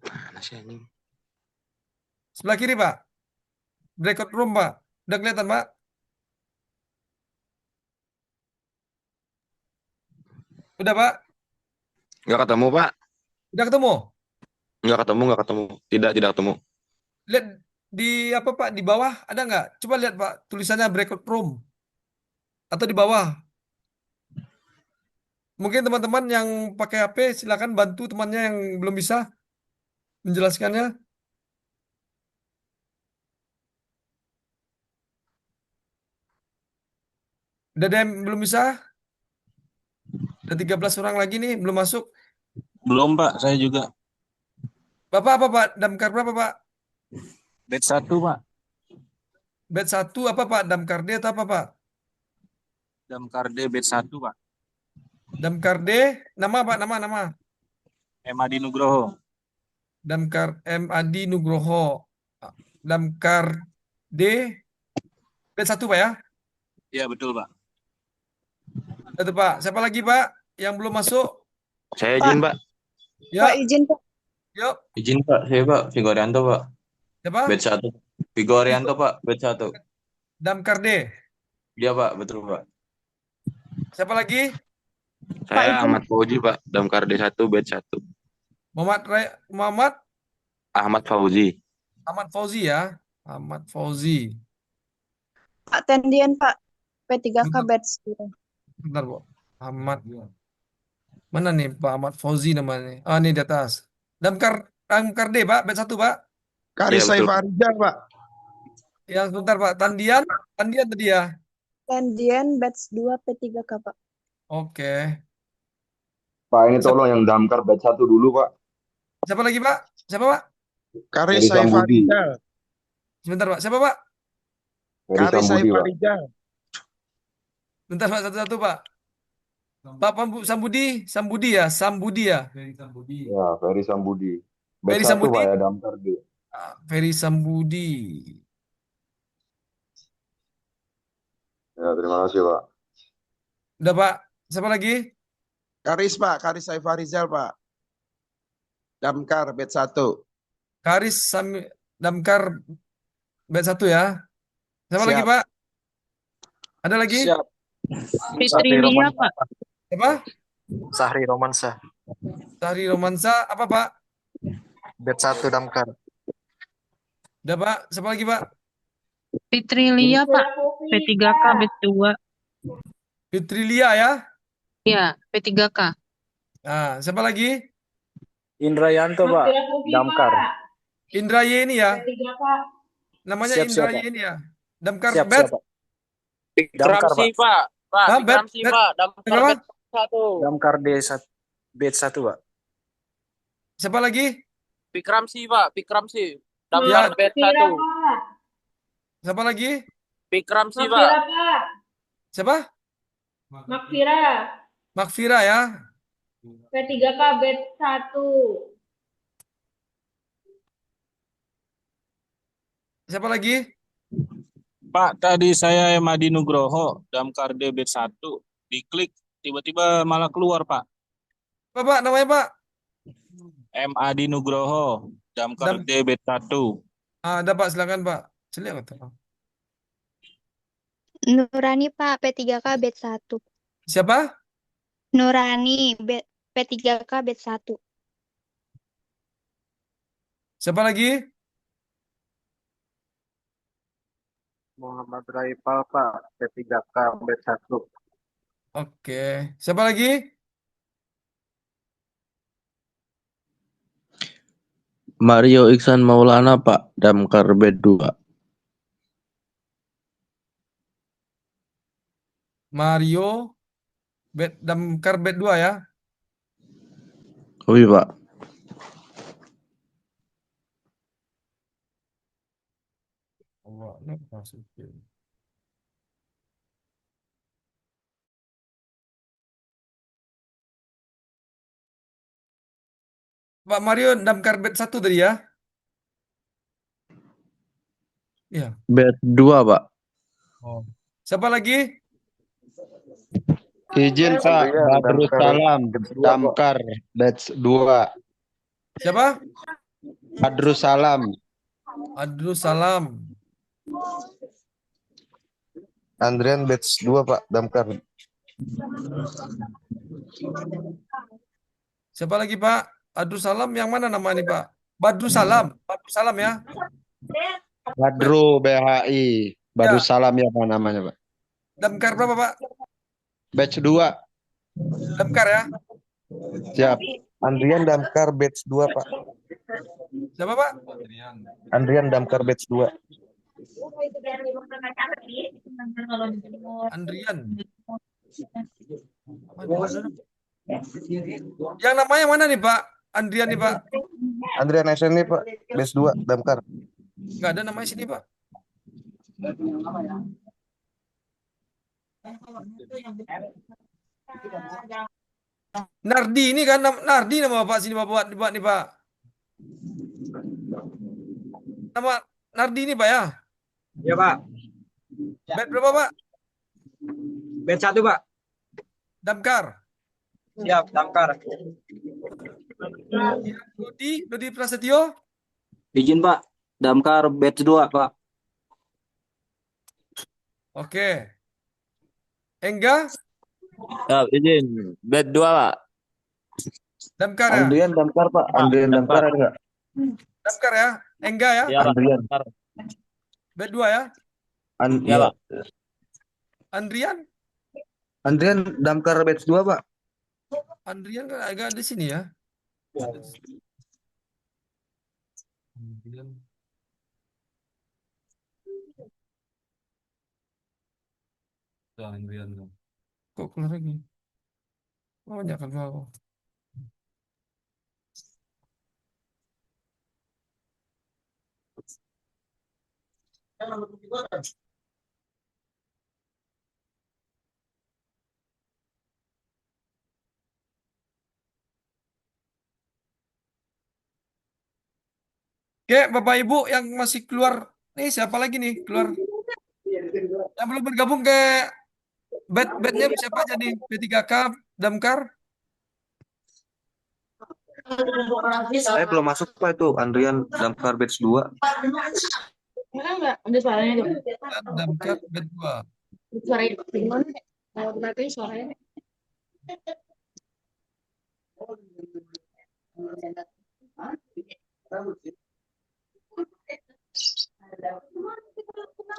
Mana sih anjing? Sebelah kiri Pak. Breakout room Pak. Udah kelihatan Pak? Udah Pak? Nggak ketemu, Pak. Udah ketemu? Nggak ketemu, nggak ketemu. Tidak ketemu. Lihat di apa Pak? Di bawah ada nggak? Coba lihat Pak tulisannya breakout room. Atau di bawah. Mungkin teman-teman yang pakai HP silakan bantu temannya yang belum bisa menjelaskannya. Udah ada yang belum bisa? Ada 13 orang lagi nih belum masuk. Belum Pak, saya juga. Bapak apa Pak? Damkar berapa Pak? Batch 1 Pak. Batch 1 apa Pak? Damkar D atau apa Pak? Damkar D batch 1 Pak. Damkar D, nama Pak? Nama. M. Adi Nugroho. Damkar M. Adi Nugroho. Damkar D, batch 1 Pak ya? Iya betul Pak. Itu Pak. Siapa lagi Pak yang belum masuk? Saya izin, Pak. Ya, Pak izin Pak. yuk. Izin Pak, saya Pak, Vigo Arianto Pak. Siapa? Batch 1. Vigo Arianto Pak, batch 1. Damkar D. Iya Pak, betul Pak. Siapa lagi? Saya izin. Ahmad Fauzi, Pak. Damkar D1 batch 1. Muhammad Ahmad Fauzi. Ahmad Fauzi ya. Ahmad Fauzi. Pak Tendian Pak, P3K Bentar, batch 2. bentar, Bu. Ahmad. Mana nih Pak Ahmad Fauzi namanya? Ah, ini di atas. Damkar D, Pak. Batch 1, Pak. Iya, Karisai betul. Farija, Pak. Ya, sebentar, Pak. Tandian tadi ya. Tendian batch 2 P3K Pak. Oke. Pak, ini Siapa, tolong yang damkar batch 1 dulu, Pak. siapa lagi, Pak? Siapa, Pak? Karis Ferry Saiful Sambudi. Rizal. Sebentar Pak, siapa Pak? Ferry Karis Sambudi, Saiful Pak. Rizal. Bentar Pak, satu-satu Pak. Pak Sambudi, Sambudi ya, Sambudi ya. Ya, Ferry Sambudi. Ferry Batch 1 Pak Sambudi, ya, damkar D. Ferry Sambudi. Ya, terima kasih Pak. Udah Pak, siapa lagi? Karis Pak, Karis Saiful Rizal Pak. Damkar batch 1. Damkar batch 1 ya. Siapa lagi Siap. Pak? Ada lagi? Siap. Fitri Lia, Pak. Siapa? Sahri Romansa, Sahri Romansa, apa Pak? batch 1 Damkar. Udah Pak, siapa lagi Pak? Fitri Lia, Pak. P3K batch 2. Fitri Lia ya. Ya, P3K. Nah, siapa lagi? Indrayanto Pak, Damkar. Indra Yeni ya. Namanya Siap, Indra siap, Pak. Yeni ya. Damkar Siap, batch. Pak. Ramsi, Pak. Pak, Ah, bat, Ramsi, bat. Pak. Damkar Kenapa? batch 1. Damkar batch 1 Pak. Siapa lagi? Pikramsi, Pak. Pikramsi. Ya. Damkar batch 1. Siapa lagi? Pikramsi, Pak. Siapa? Makfira ya. P3K batch 1. Siapa lagi? Pak, tadi saya Madi Nugroho, Damkar D batch 1. Diklik, tiba-tiba malah keluar, Pak. Apa Pak namanya Pak? Madi Nugroho, Damkar D batch 1. Ada Pak, silakan Pak. Celek atau Nurani Pak, P3K batch 1. Siapa? Nurani P3K batch 1. Siapa lagi? Muhammad Raifal Pak, P3K batch 1. Oke. Siapa lagi? Mario Iksan Maulana Pak, Damkar batch 2. Mario Damkar batch 2 ya. Wih Pak. Pak Mario Damkar batch 1 tadi ya. Iya. Batch 2 Pak. Oh. Siapa lagi? Izin Pak, Andrian, Badrussalam, Damkar batch 2. Siapa? Badrussalam. Salam. Andrian batch 2 Pak, damkar. Siapa lagi Pak? Salam yang mana nama ini Pak? Badrussalam ya. Badru BHI. Badrussalam ya apa namanya Pak? Damkar berapa Pak? Batch 2. Damkar ya. Siap. Andrian damkar batch 2 Pak. Siapa Pak? Andrian damkar batch 2. Andrian. Yang namanya mana nih Pak? Andrian nih Pak. Andrian SN nih Pak, batch 2 damkar. Nggak ada namanya sini Pak. Nardi ini kan Nardi nama Bapak sini Bapak nih Pak. Nama Nardi ini Pak ya? Ya Pak. Bed berapa Pak? Batch 1 Pak. Damkar. Siap, damkar. Dodi Prasetyo. Izin Pak, Damkar batch 2 Pak. Oke. Engga? Ya, izin. Batch 2 Pak. Damkar ya? Andrian damkar Pak, Andrian damkar ada nggak? Damkar ya? Engga ya? Iya, Pak. Andrian. Bed 2 ya? Iya, Pak. Andrian? Andrian damkar batch 2 Pak. Andrian kan agak di sini ya. Andrian. Andrian. Kok keluar lagi? Oh, banyak kan kau. Oke, Bapak Ibu yang masih keluar, nih siapa lagi nih keluar? Yang belum bergabung ke bednya siapa aja nih? P3K, Damkar. Saya belum masuk Pak itu Andrian Damkar batch 2. Enggak, ada suaranya tuh. Dan Damkar bed 2. Suaranya gimana? Kalau berarti suaranya.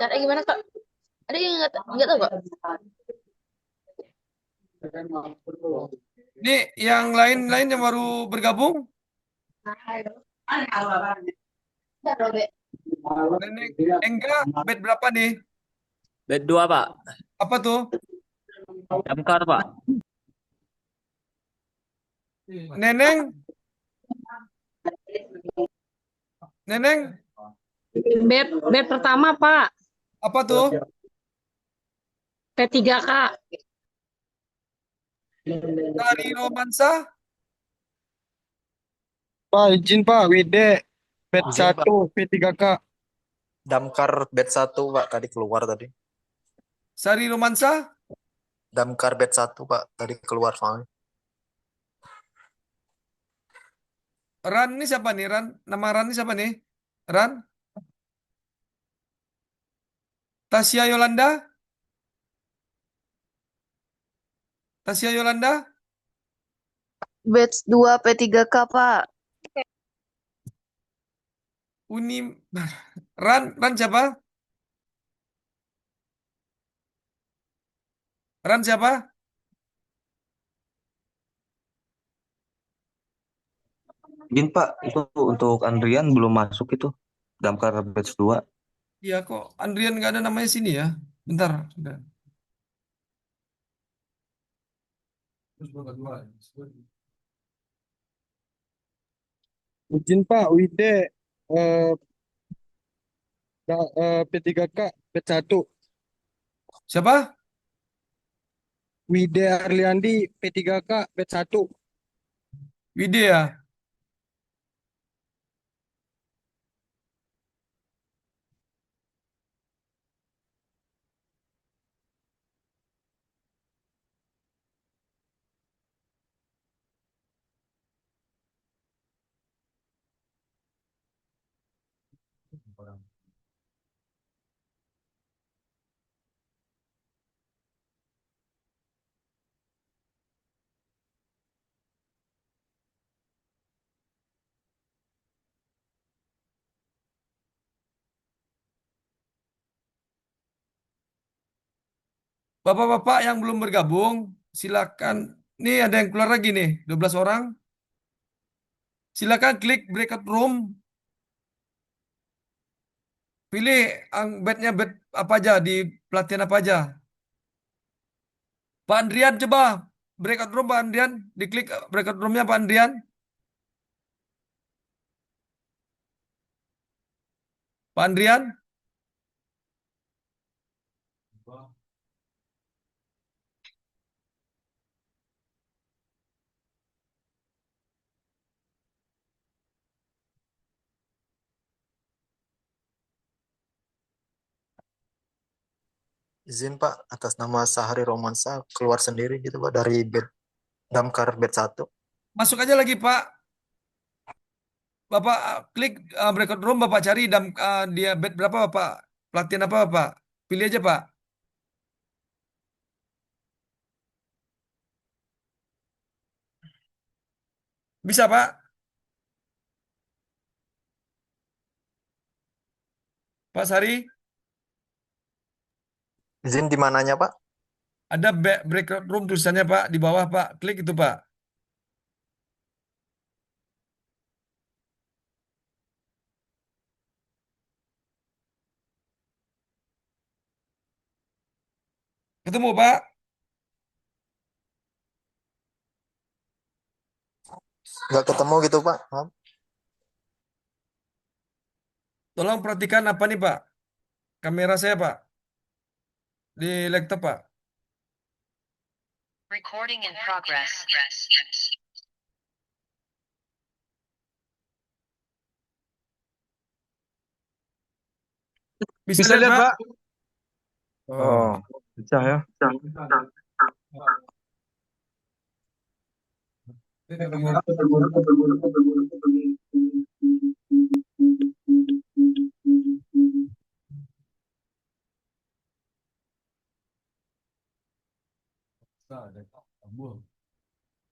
Caranya gimana, Kak? Ada yang nggak tahu, Kak? Nih yang lain-lain yang baru bergabung, Nenek Engga bed berapa nih? Bed 2, Pak. Apa tuh? Damkar, Pak. Neneng, Neneng, Bed pertama, Pak. apa tuh? P3K. Dari Romansa, Pak, izin Pak, Wide batch Izin, Pak. 1 P3K. Damkar batch 1, Pak, tadi keluar tadi. Sari Romansa, Damkar batch 1, Pak, tadi keluar soalnya. Ran ini siapa nih? Ran, nama Ran ini siapa nih? Ran, Tasya Yolanda, Tasya Yolanda, Batch 2 P3K, Pak. Uni, Ran siapa? Ran siapa? Izin Pak, itu untuk Andrian belum masuk itu Damkar batch 2. Iya kok, Andrian nggak ada namanya sini ya? Bentar. Udah. Izin Pak, Wide eh, P3K batch 1. Siapa? Wide Arliandi P3K batch 1. Widya. Bapak-bapak yang belum bergabung, silakan. Nih ada yang keluar lagi nih, 12 orang. Silakan klik breakout room. Pilih bednya bed apa aja di pelatihan apa aja. Pak Andrian coba breakout room Pak Andrian, diklik breakout roomnya Pak Andrian. Pak Andrian. Izin, Pak, atas nama Sahari Romansa keluar sendiri gitu, Pak, dari Damkar batch 1. Masuk aja lagi Pak. Bapak klik breakout room, Bapak cari dia bed berapa Bapak? Pelatihan apa Bapak? Pilih aja Pak. Bisa Pak? Pak Sari? Izin di mananya, Pak? Ada breakout room tulisannya Pak di bawah Pak. Klik itu Pak. Ketemu Pak? Nggak ketemu gitu, Pak. Maaf. Tolong perhatikan apa nih Pak? kamera saya, Pak. Di laptop, Pak. Recording in progress. Bisa Bisa lihat, lihat, Pak? Pak? Oh. Bisa ya.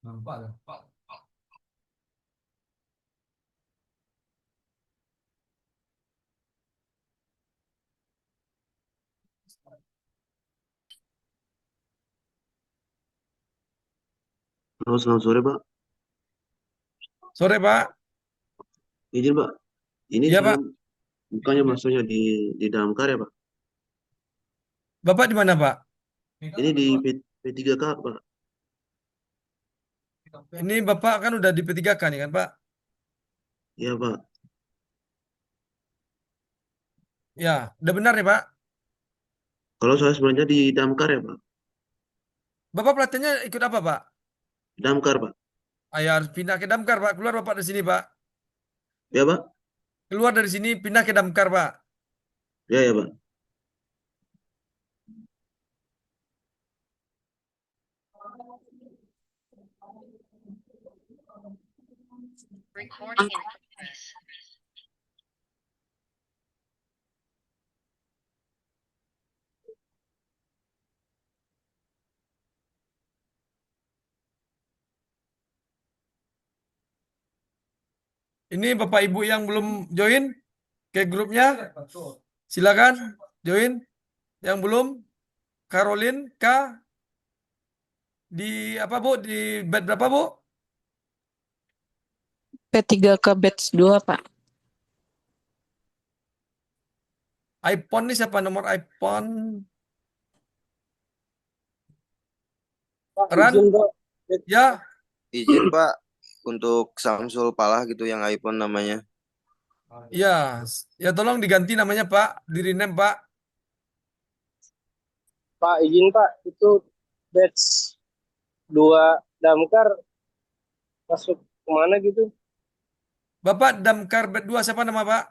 Nampak dah. Halo, selamat sore, Pak. Sore, Pak. Izin, Pak. Ini Iya, saya Pak. bukannya masuknya di Damkar ya, Pak? Bapak di mana, Pak? Ini di P3K, Pak. Ini Bapak kan udah di P3K nih kan, Pak? Iya, Pak. Ya, udah benar ya, Pak? Kalau saya sebenarnya di Damkar ya, Pak. Bapak pelatihannya ikut apa, Pak? Damkar, Pak. Ayo harus pindah ke Damkar, Pak. Keluar Bapak dari sini, Pak. Ya, Pak? Keluar dari sini, pindah ke Damkar, Pak. Ya, ya, Pak. Recording in progress. Ini Bapak Ibu yang belum join ke grupnya, silakan join. Yang belum, Caroline K di apa, Bu? Di bed berapa, Bu? P3K batch 2, Pak. iPhone nih siapa nomor iPhone? Pak, Ran? izin, Pak. Ya, Izin Pak, untuk Samsul Palah gitu yang iPhone namanya. ya, ya tolong diganti namanya, Pak. Di rename, Pak. Pak, izin, Pak. Itu batch 2 Damkar masuk kemana gitu? Bapak Damkar bed 2 siapa nama, Pak?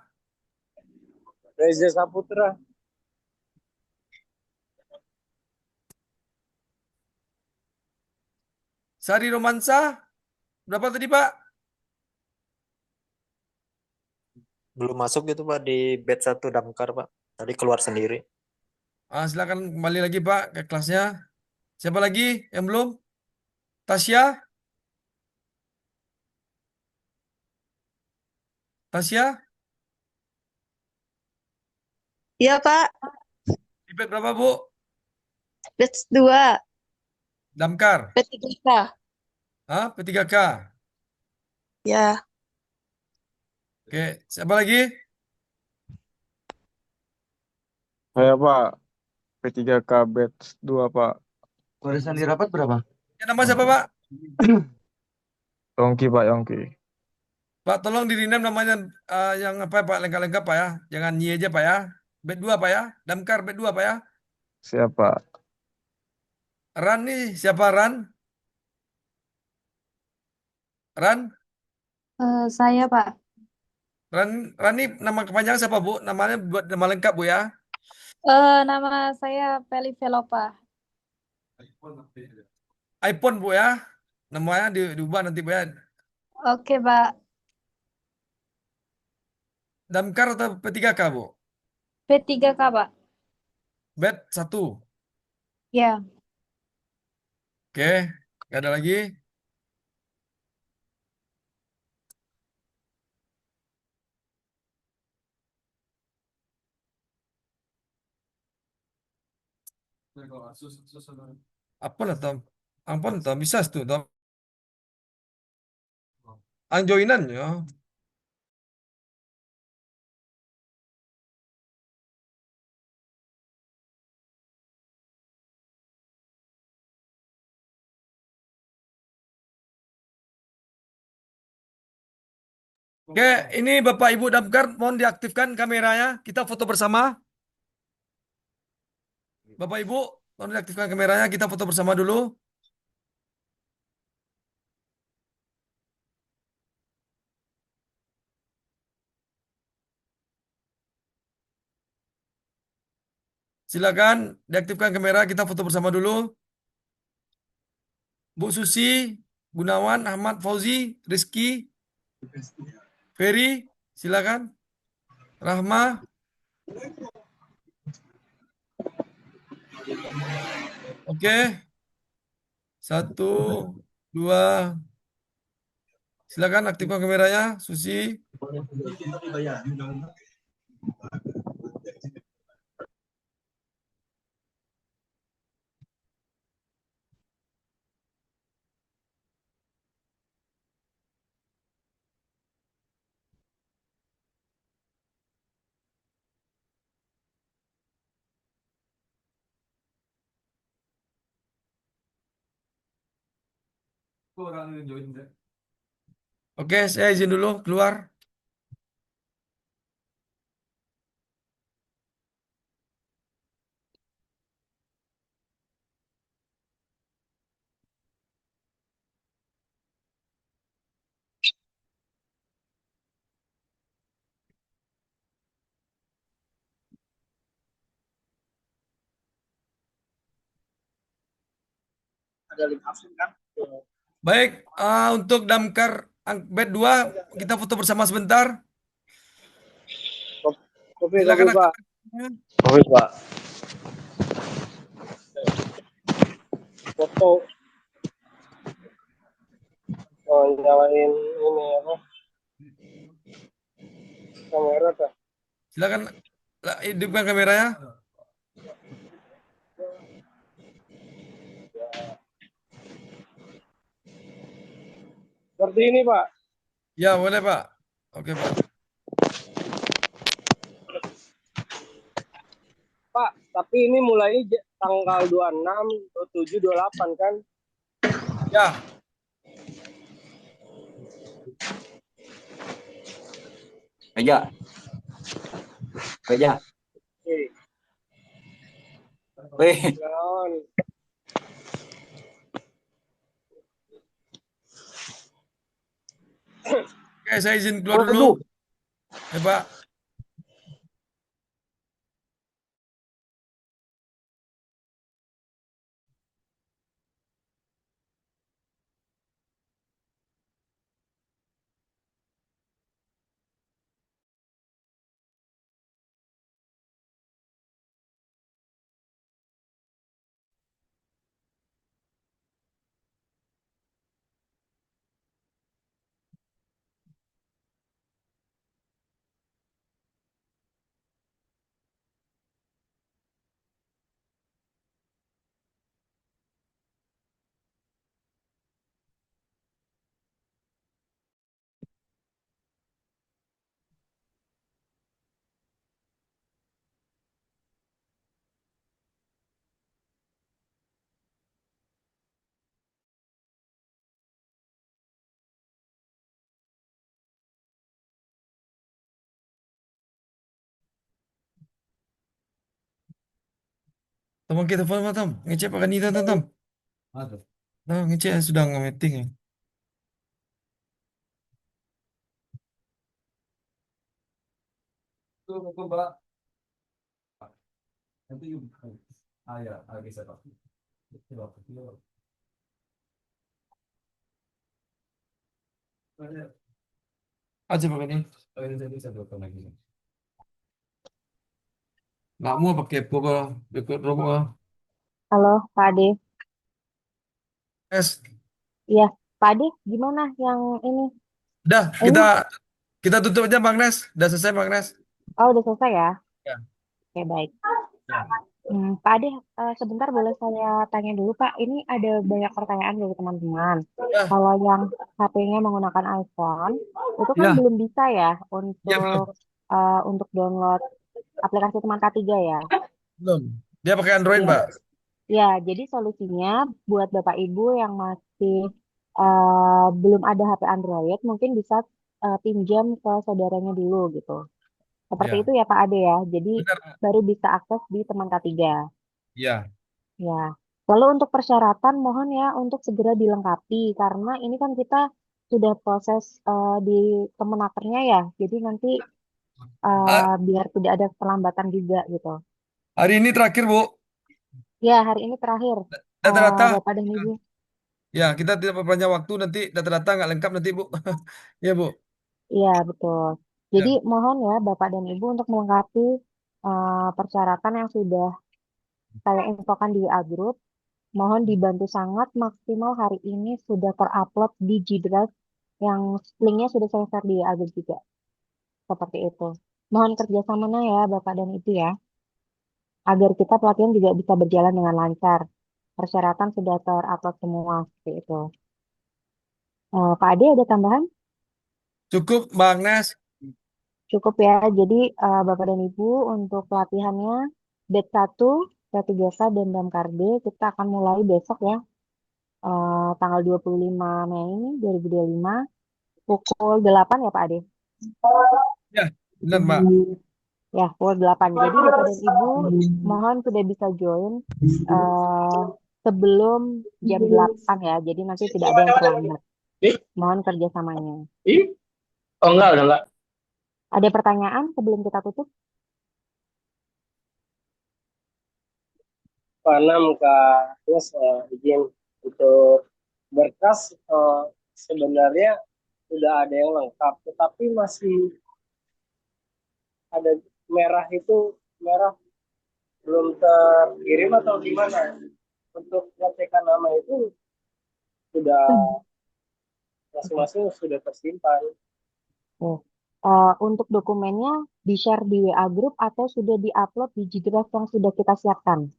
Reza Saputra. Sari Romansa berapa tadi, Pak? Belum masuk gitu Pak di batch 1 Damkar Pak. Tadi keluar sendiri. Silakan kembali lagi, Pak, ke kelasnya. Siapa lagi yang belum? Tasya? Tasya? Iya, Pak. Di bed berapa, Bu? Batch 2. Damkar. P3K. Hah? P3K. Ya. Oke, siapa lagi? Saya, Pak. P3K batch 2, Pak. Barisan di rapat berapa? Ya, nama siapa, Pak? Yongki, Pak, Yongki. Pak, tolong di rename namanya yang apa, Pak? Lengkap-lengkap, Pak ya. Jangan Nyi aja, Pak ya. Bed 2, Pak ya. Damkar bed 2, Pak ya. Siapa? Ran nih, siapa Ran? Ran? Saya, Pak. Ran nih nama kepanjangan siapa, Bu? Namanya buat nama lengkap, Bu ya. Nama saya Feli Velopa. iPhone, Bu ya. Namanya diubah nanti, Bu ya. Oke, Pak. Damkar atau P3K, Bu? P3K, Pak. Bed 1. Ya. Oke, nggak ada lagi. Apa lah, Tom? Ampun, Tom. Bisa tuh, Tom. Ang joinan ya. Oke, ini Bapak Ibu Damkar mohon diaktifkan kameranya. Kita foto bersama. Bapak Ibu, tolong diaktifkan kameranya, kita foto bersama dulu. Silakan diaktifkan kamera, kita foto bersama dulu. Bu Susi, Gunawan, Ahmad, Fauzi, Rizky, Ferry, silakan. Rahma. Oke. 1, 2. Silakan aktifkan kameranya, Susi. Oke, saya izin dulu keluar. Ada link absen kan? Baik, untuk damkar bed 2 kita foto bersama sebentar. Kopi, Silakan Pak. aktifkan. Oke, Pak. Foto. Oh, nyalain ini apa? Kamera kah? Silakan hidupkan kameranya. Seperti ini, Pak. Ya, boleh, Pak. Oke, Pak. Pak, tapi ini mulai tanggal 26, 27, 28 kan? Ya. Meja. Meja. Oke. Wih. Naon. Oke, saya izin keluar dulu. Ya, Pak. Teman kita telepon, Tam. Ngecek Pak Kanita, Tam. Nah, ngecek sudah nge-meeting ya. Tunggu, Pak. Nanti ya, bisa, Pak. Aja Pak ini. Ini jadi saya telepon lagi. Nggak mau pakai pokok ikut rumah. Halo, Pak Ade. Es, Iya, Pak Ade, gimana yang ini? udah Ini, kita tutup aja Bang Nes. Udah selesai Bang Nes. oh udah selesai ya? Ya. Oke, baik. Ya. Pak Ade, sebentar boleh saya tanya dulu, Pak. Ini ada banyak pertanyaan dari teman-teman. Ya. Kalau yang HP-nya menggunakan iPhone, itu kan Ya. belum bisa ya Ya, belum. untuk download aplikasi teman K3 ya. Belum. Dia pakai Android, Ya. Mbak. Ya, jadi solusinya buat Bapak Ibu yang masih belum ada HP Android, mungkin bisa pinjam ke saudaranya dulu gitu. Seperti Ya. itu ya Pak Ade ya. Jadi Benar. baru bisa akses di teman K3. Ya. Ya. Lalu untuk persyaratan mohon ya untuk segera dilengkapi karena ini kan kita sudah proses di Kemenakernya ya. Jadi nanti Ah, biar tidak ada keterlambatan juga gitu. hari ini terakhir, Bu. Ya, hari ini terakhir Data-data. Bapak dan Ibu. Ya, kita tidak perpanjang waktu nanti data-data nggak lengkap nanti, Bu. Ya, Bu. Iya, betul. Jadi Ya. mohon ya Bapak dan Ibu untuk melengkapi persyaratan yang sudah saya infokan di WA Group. Mohon dibantu sangat maksimal hari ini sudah terupload di G Drive yang linknya sudah saya share di WA Group juga. Seperti itu. Mohon kerjasamanya ya Bapak dan Ibu ya. Agar kita pelatihan juga bisa berjalan dengan lancar. Persyaratan sudah terupload semua. Seperti itu. Pak Ade ada tambahan? Cukup, Bang Nes. Cukup ya. Jadi Bapak dan Ibu untuk pelatihannya batch 1, P3K dan Damkar D kita akan mulai besok ya. Tanggal 25 Mei 2025 pukul 8 ya Pak Ade. Ya, benar, Mbak. Ya, pukul 8. Jadi Bapak dan Ibu mohon sudah bisa join sebelum jam 8 ya. Jadi nanti tidak ada yang terlambat. Mohon kerjasamanya. Oh enggak, udah enggak. Ada pertanyaan sebelum kita tutup? Panam Kak Yes, izin untuk berkas sebenarnya sudah ada yang lengkap, tetapi masih ada merah itu merah belum terkirim atau gimana? Untuk ngecekan nama itu sudah masing-masing sudah tersimpan. Untuk dokumennya di-share di WA Group atau sudah di-upload di G Drive yang sudah kita siapkan?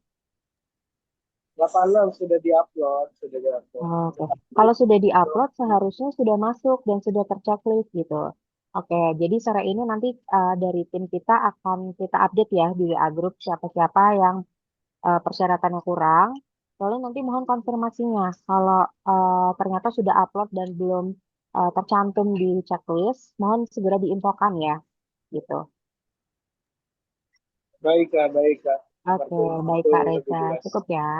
86 sudah diupload, sudah diupload. Oke. Kalau sudah diupload seharusnya sudah masuk dan sudah terchecklist gitu. Oke, jadi sore ini nanti dari tim kita akan kita update ya di WA Group siapa-siapa yang persyaratannya kurang. Lalu nanti mohon konfirmasinya kalau ternyata sudah upload dan belum tercantum di checklist, mohon segera diinfokan ya, gitu. Baik Kak, baik Kak. Oke, baik Itu Kak lebih Reza, jelas. cukup ya.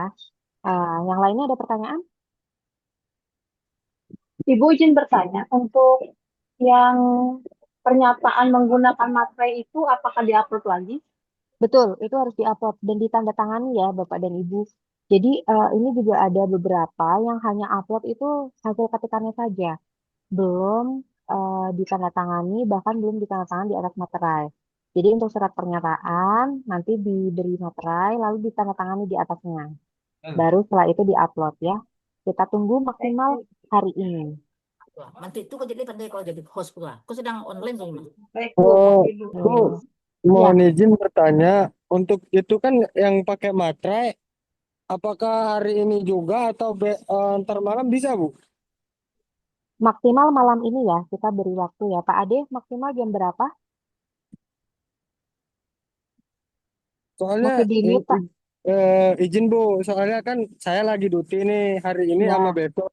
Yang lainnya ada pertanyaan? Ibu izin bertanya, untuk yang pernyataan menggunakan materai itu apakah diupload lagi? Betul, itu harus diupload dan ditandatangani ya Bapak dan Ibu. Jadi ini juga ada beberapa yang hanya upload itu hasil ketikannya saja, belum ditandatangani, bahkan belum ditandatangani di atas materai. Jadi untuk surat pernyataan nanti diberi materai lalu ditandatangani di atasnya. Baru setelah itu diupload ya. Kita tunggu maksimal hari ini. Nanti itu kok jadi pandai kalau jadi host pula. Kok sedang online kok ini? Baik, Ya. Bu, mohon izin bertanya, untuk itu kan yang pakai materai, apakah hari ini juga atau ntar malam bisa, Bu? Maksimal malam ini ya, kita beri waktu ya. Pak Ade, maksimal jam berapa? Soalnya Masih di mute, Pak. izin Bu, soalnya kan saya lagi duty nih hari ini sama Ya. besok.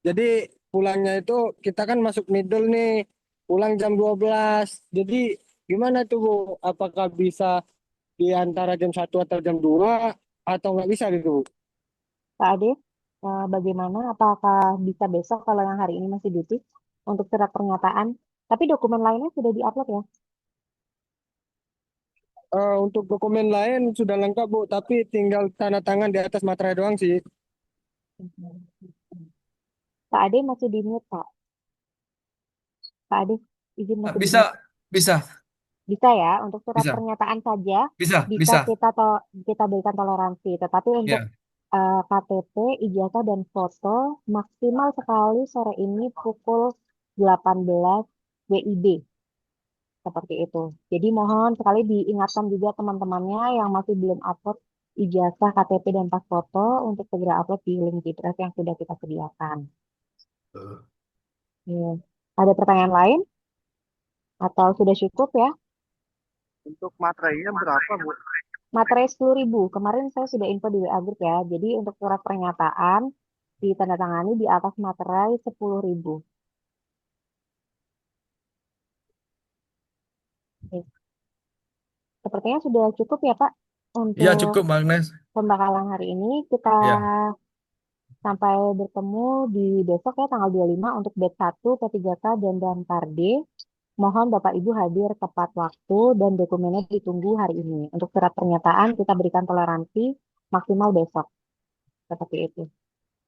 Jadi pulangnya itu kita kan masuk middle nih, pulang jam 12. Jadi gimana tuh Bu? Apakah bisa di antara jam 1 atau jam 2 atau nggak bisa gitu, Bu? Pak Ade, bagaimana? Apakah bisa besok kalau yang hari ini masih duty untuk surat pernyataan? Tapi dokumen lainnya sudah diupload ya? Untuk dokumen lain sudah lengkap Bu, tapi tinggal tanda tangan di atas materai doang sih. Pak Ade masih di mute, Pak. Pak Ade, izin masih di Bisa, mute. bisa, Bisa ya, untuk surat bisa, pernyataan saja bisa, bisa bisa. kita berikan toleransi. Tetapi untuk Ya. KTP, ijazah dan foto maksimal sekali sore ini pukul 18 WIB. Seperti itu. Jadi mohon sekali diingatkan juga teman-temannya yang masih belum upload ijazah, KTP, dan pas foto untuk segera upload di link Gitras yang sudah kita sediakan. Ya. Ada pertanyaan lain? Atau sudah cukup ya? Untuk materainya berapa, Bu? Materai 10.000. Kemarin saya sudah info di WA Group ya. Jadi untuk surat pernyataan ditandatangani di atas materai 10.000. Oke. Sepertinya sudah cukup ya Pak. Iya, untuk cukup, Mbak Agnes. pembakalan hari ini. Kita Iya. sampai bertemu di besok ya, tanggal 25 untuk batch 1, P3K, dan Damkar D. Mohon Bapak Ibu hadir tepat waktu dan dokumennya ditunggu hari ini. Untuk surat pernyataan kita berikan toleransi maksimal besok. Seperti itu.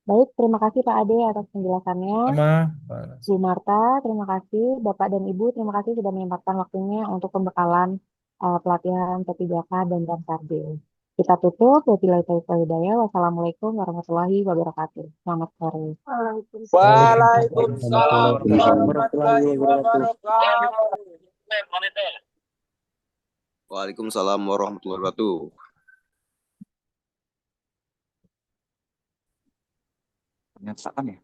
Baik, terima kasih Pak Ade atas penjelasannya. Sama, Mbak Agnes. Bu Marta, terima kasih. Bapak dan Ibu, terima kasih sudah menyempatkan waktunya untuk pembekalan pelatihan P3K dan Damkar D. Kita tutup. Wabillahi taufiq wal hidayah. Wassalamualaikum warahmatullahi wabarakatuh. Selamat sore. Waalaikumsalam warahmatullahi wabarakatuh. Waalaikumsalam warahmatullahi wabarakatuh. Pernyataan ya.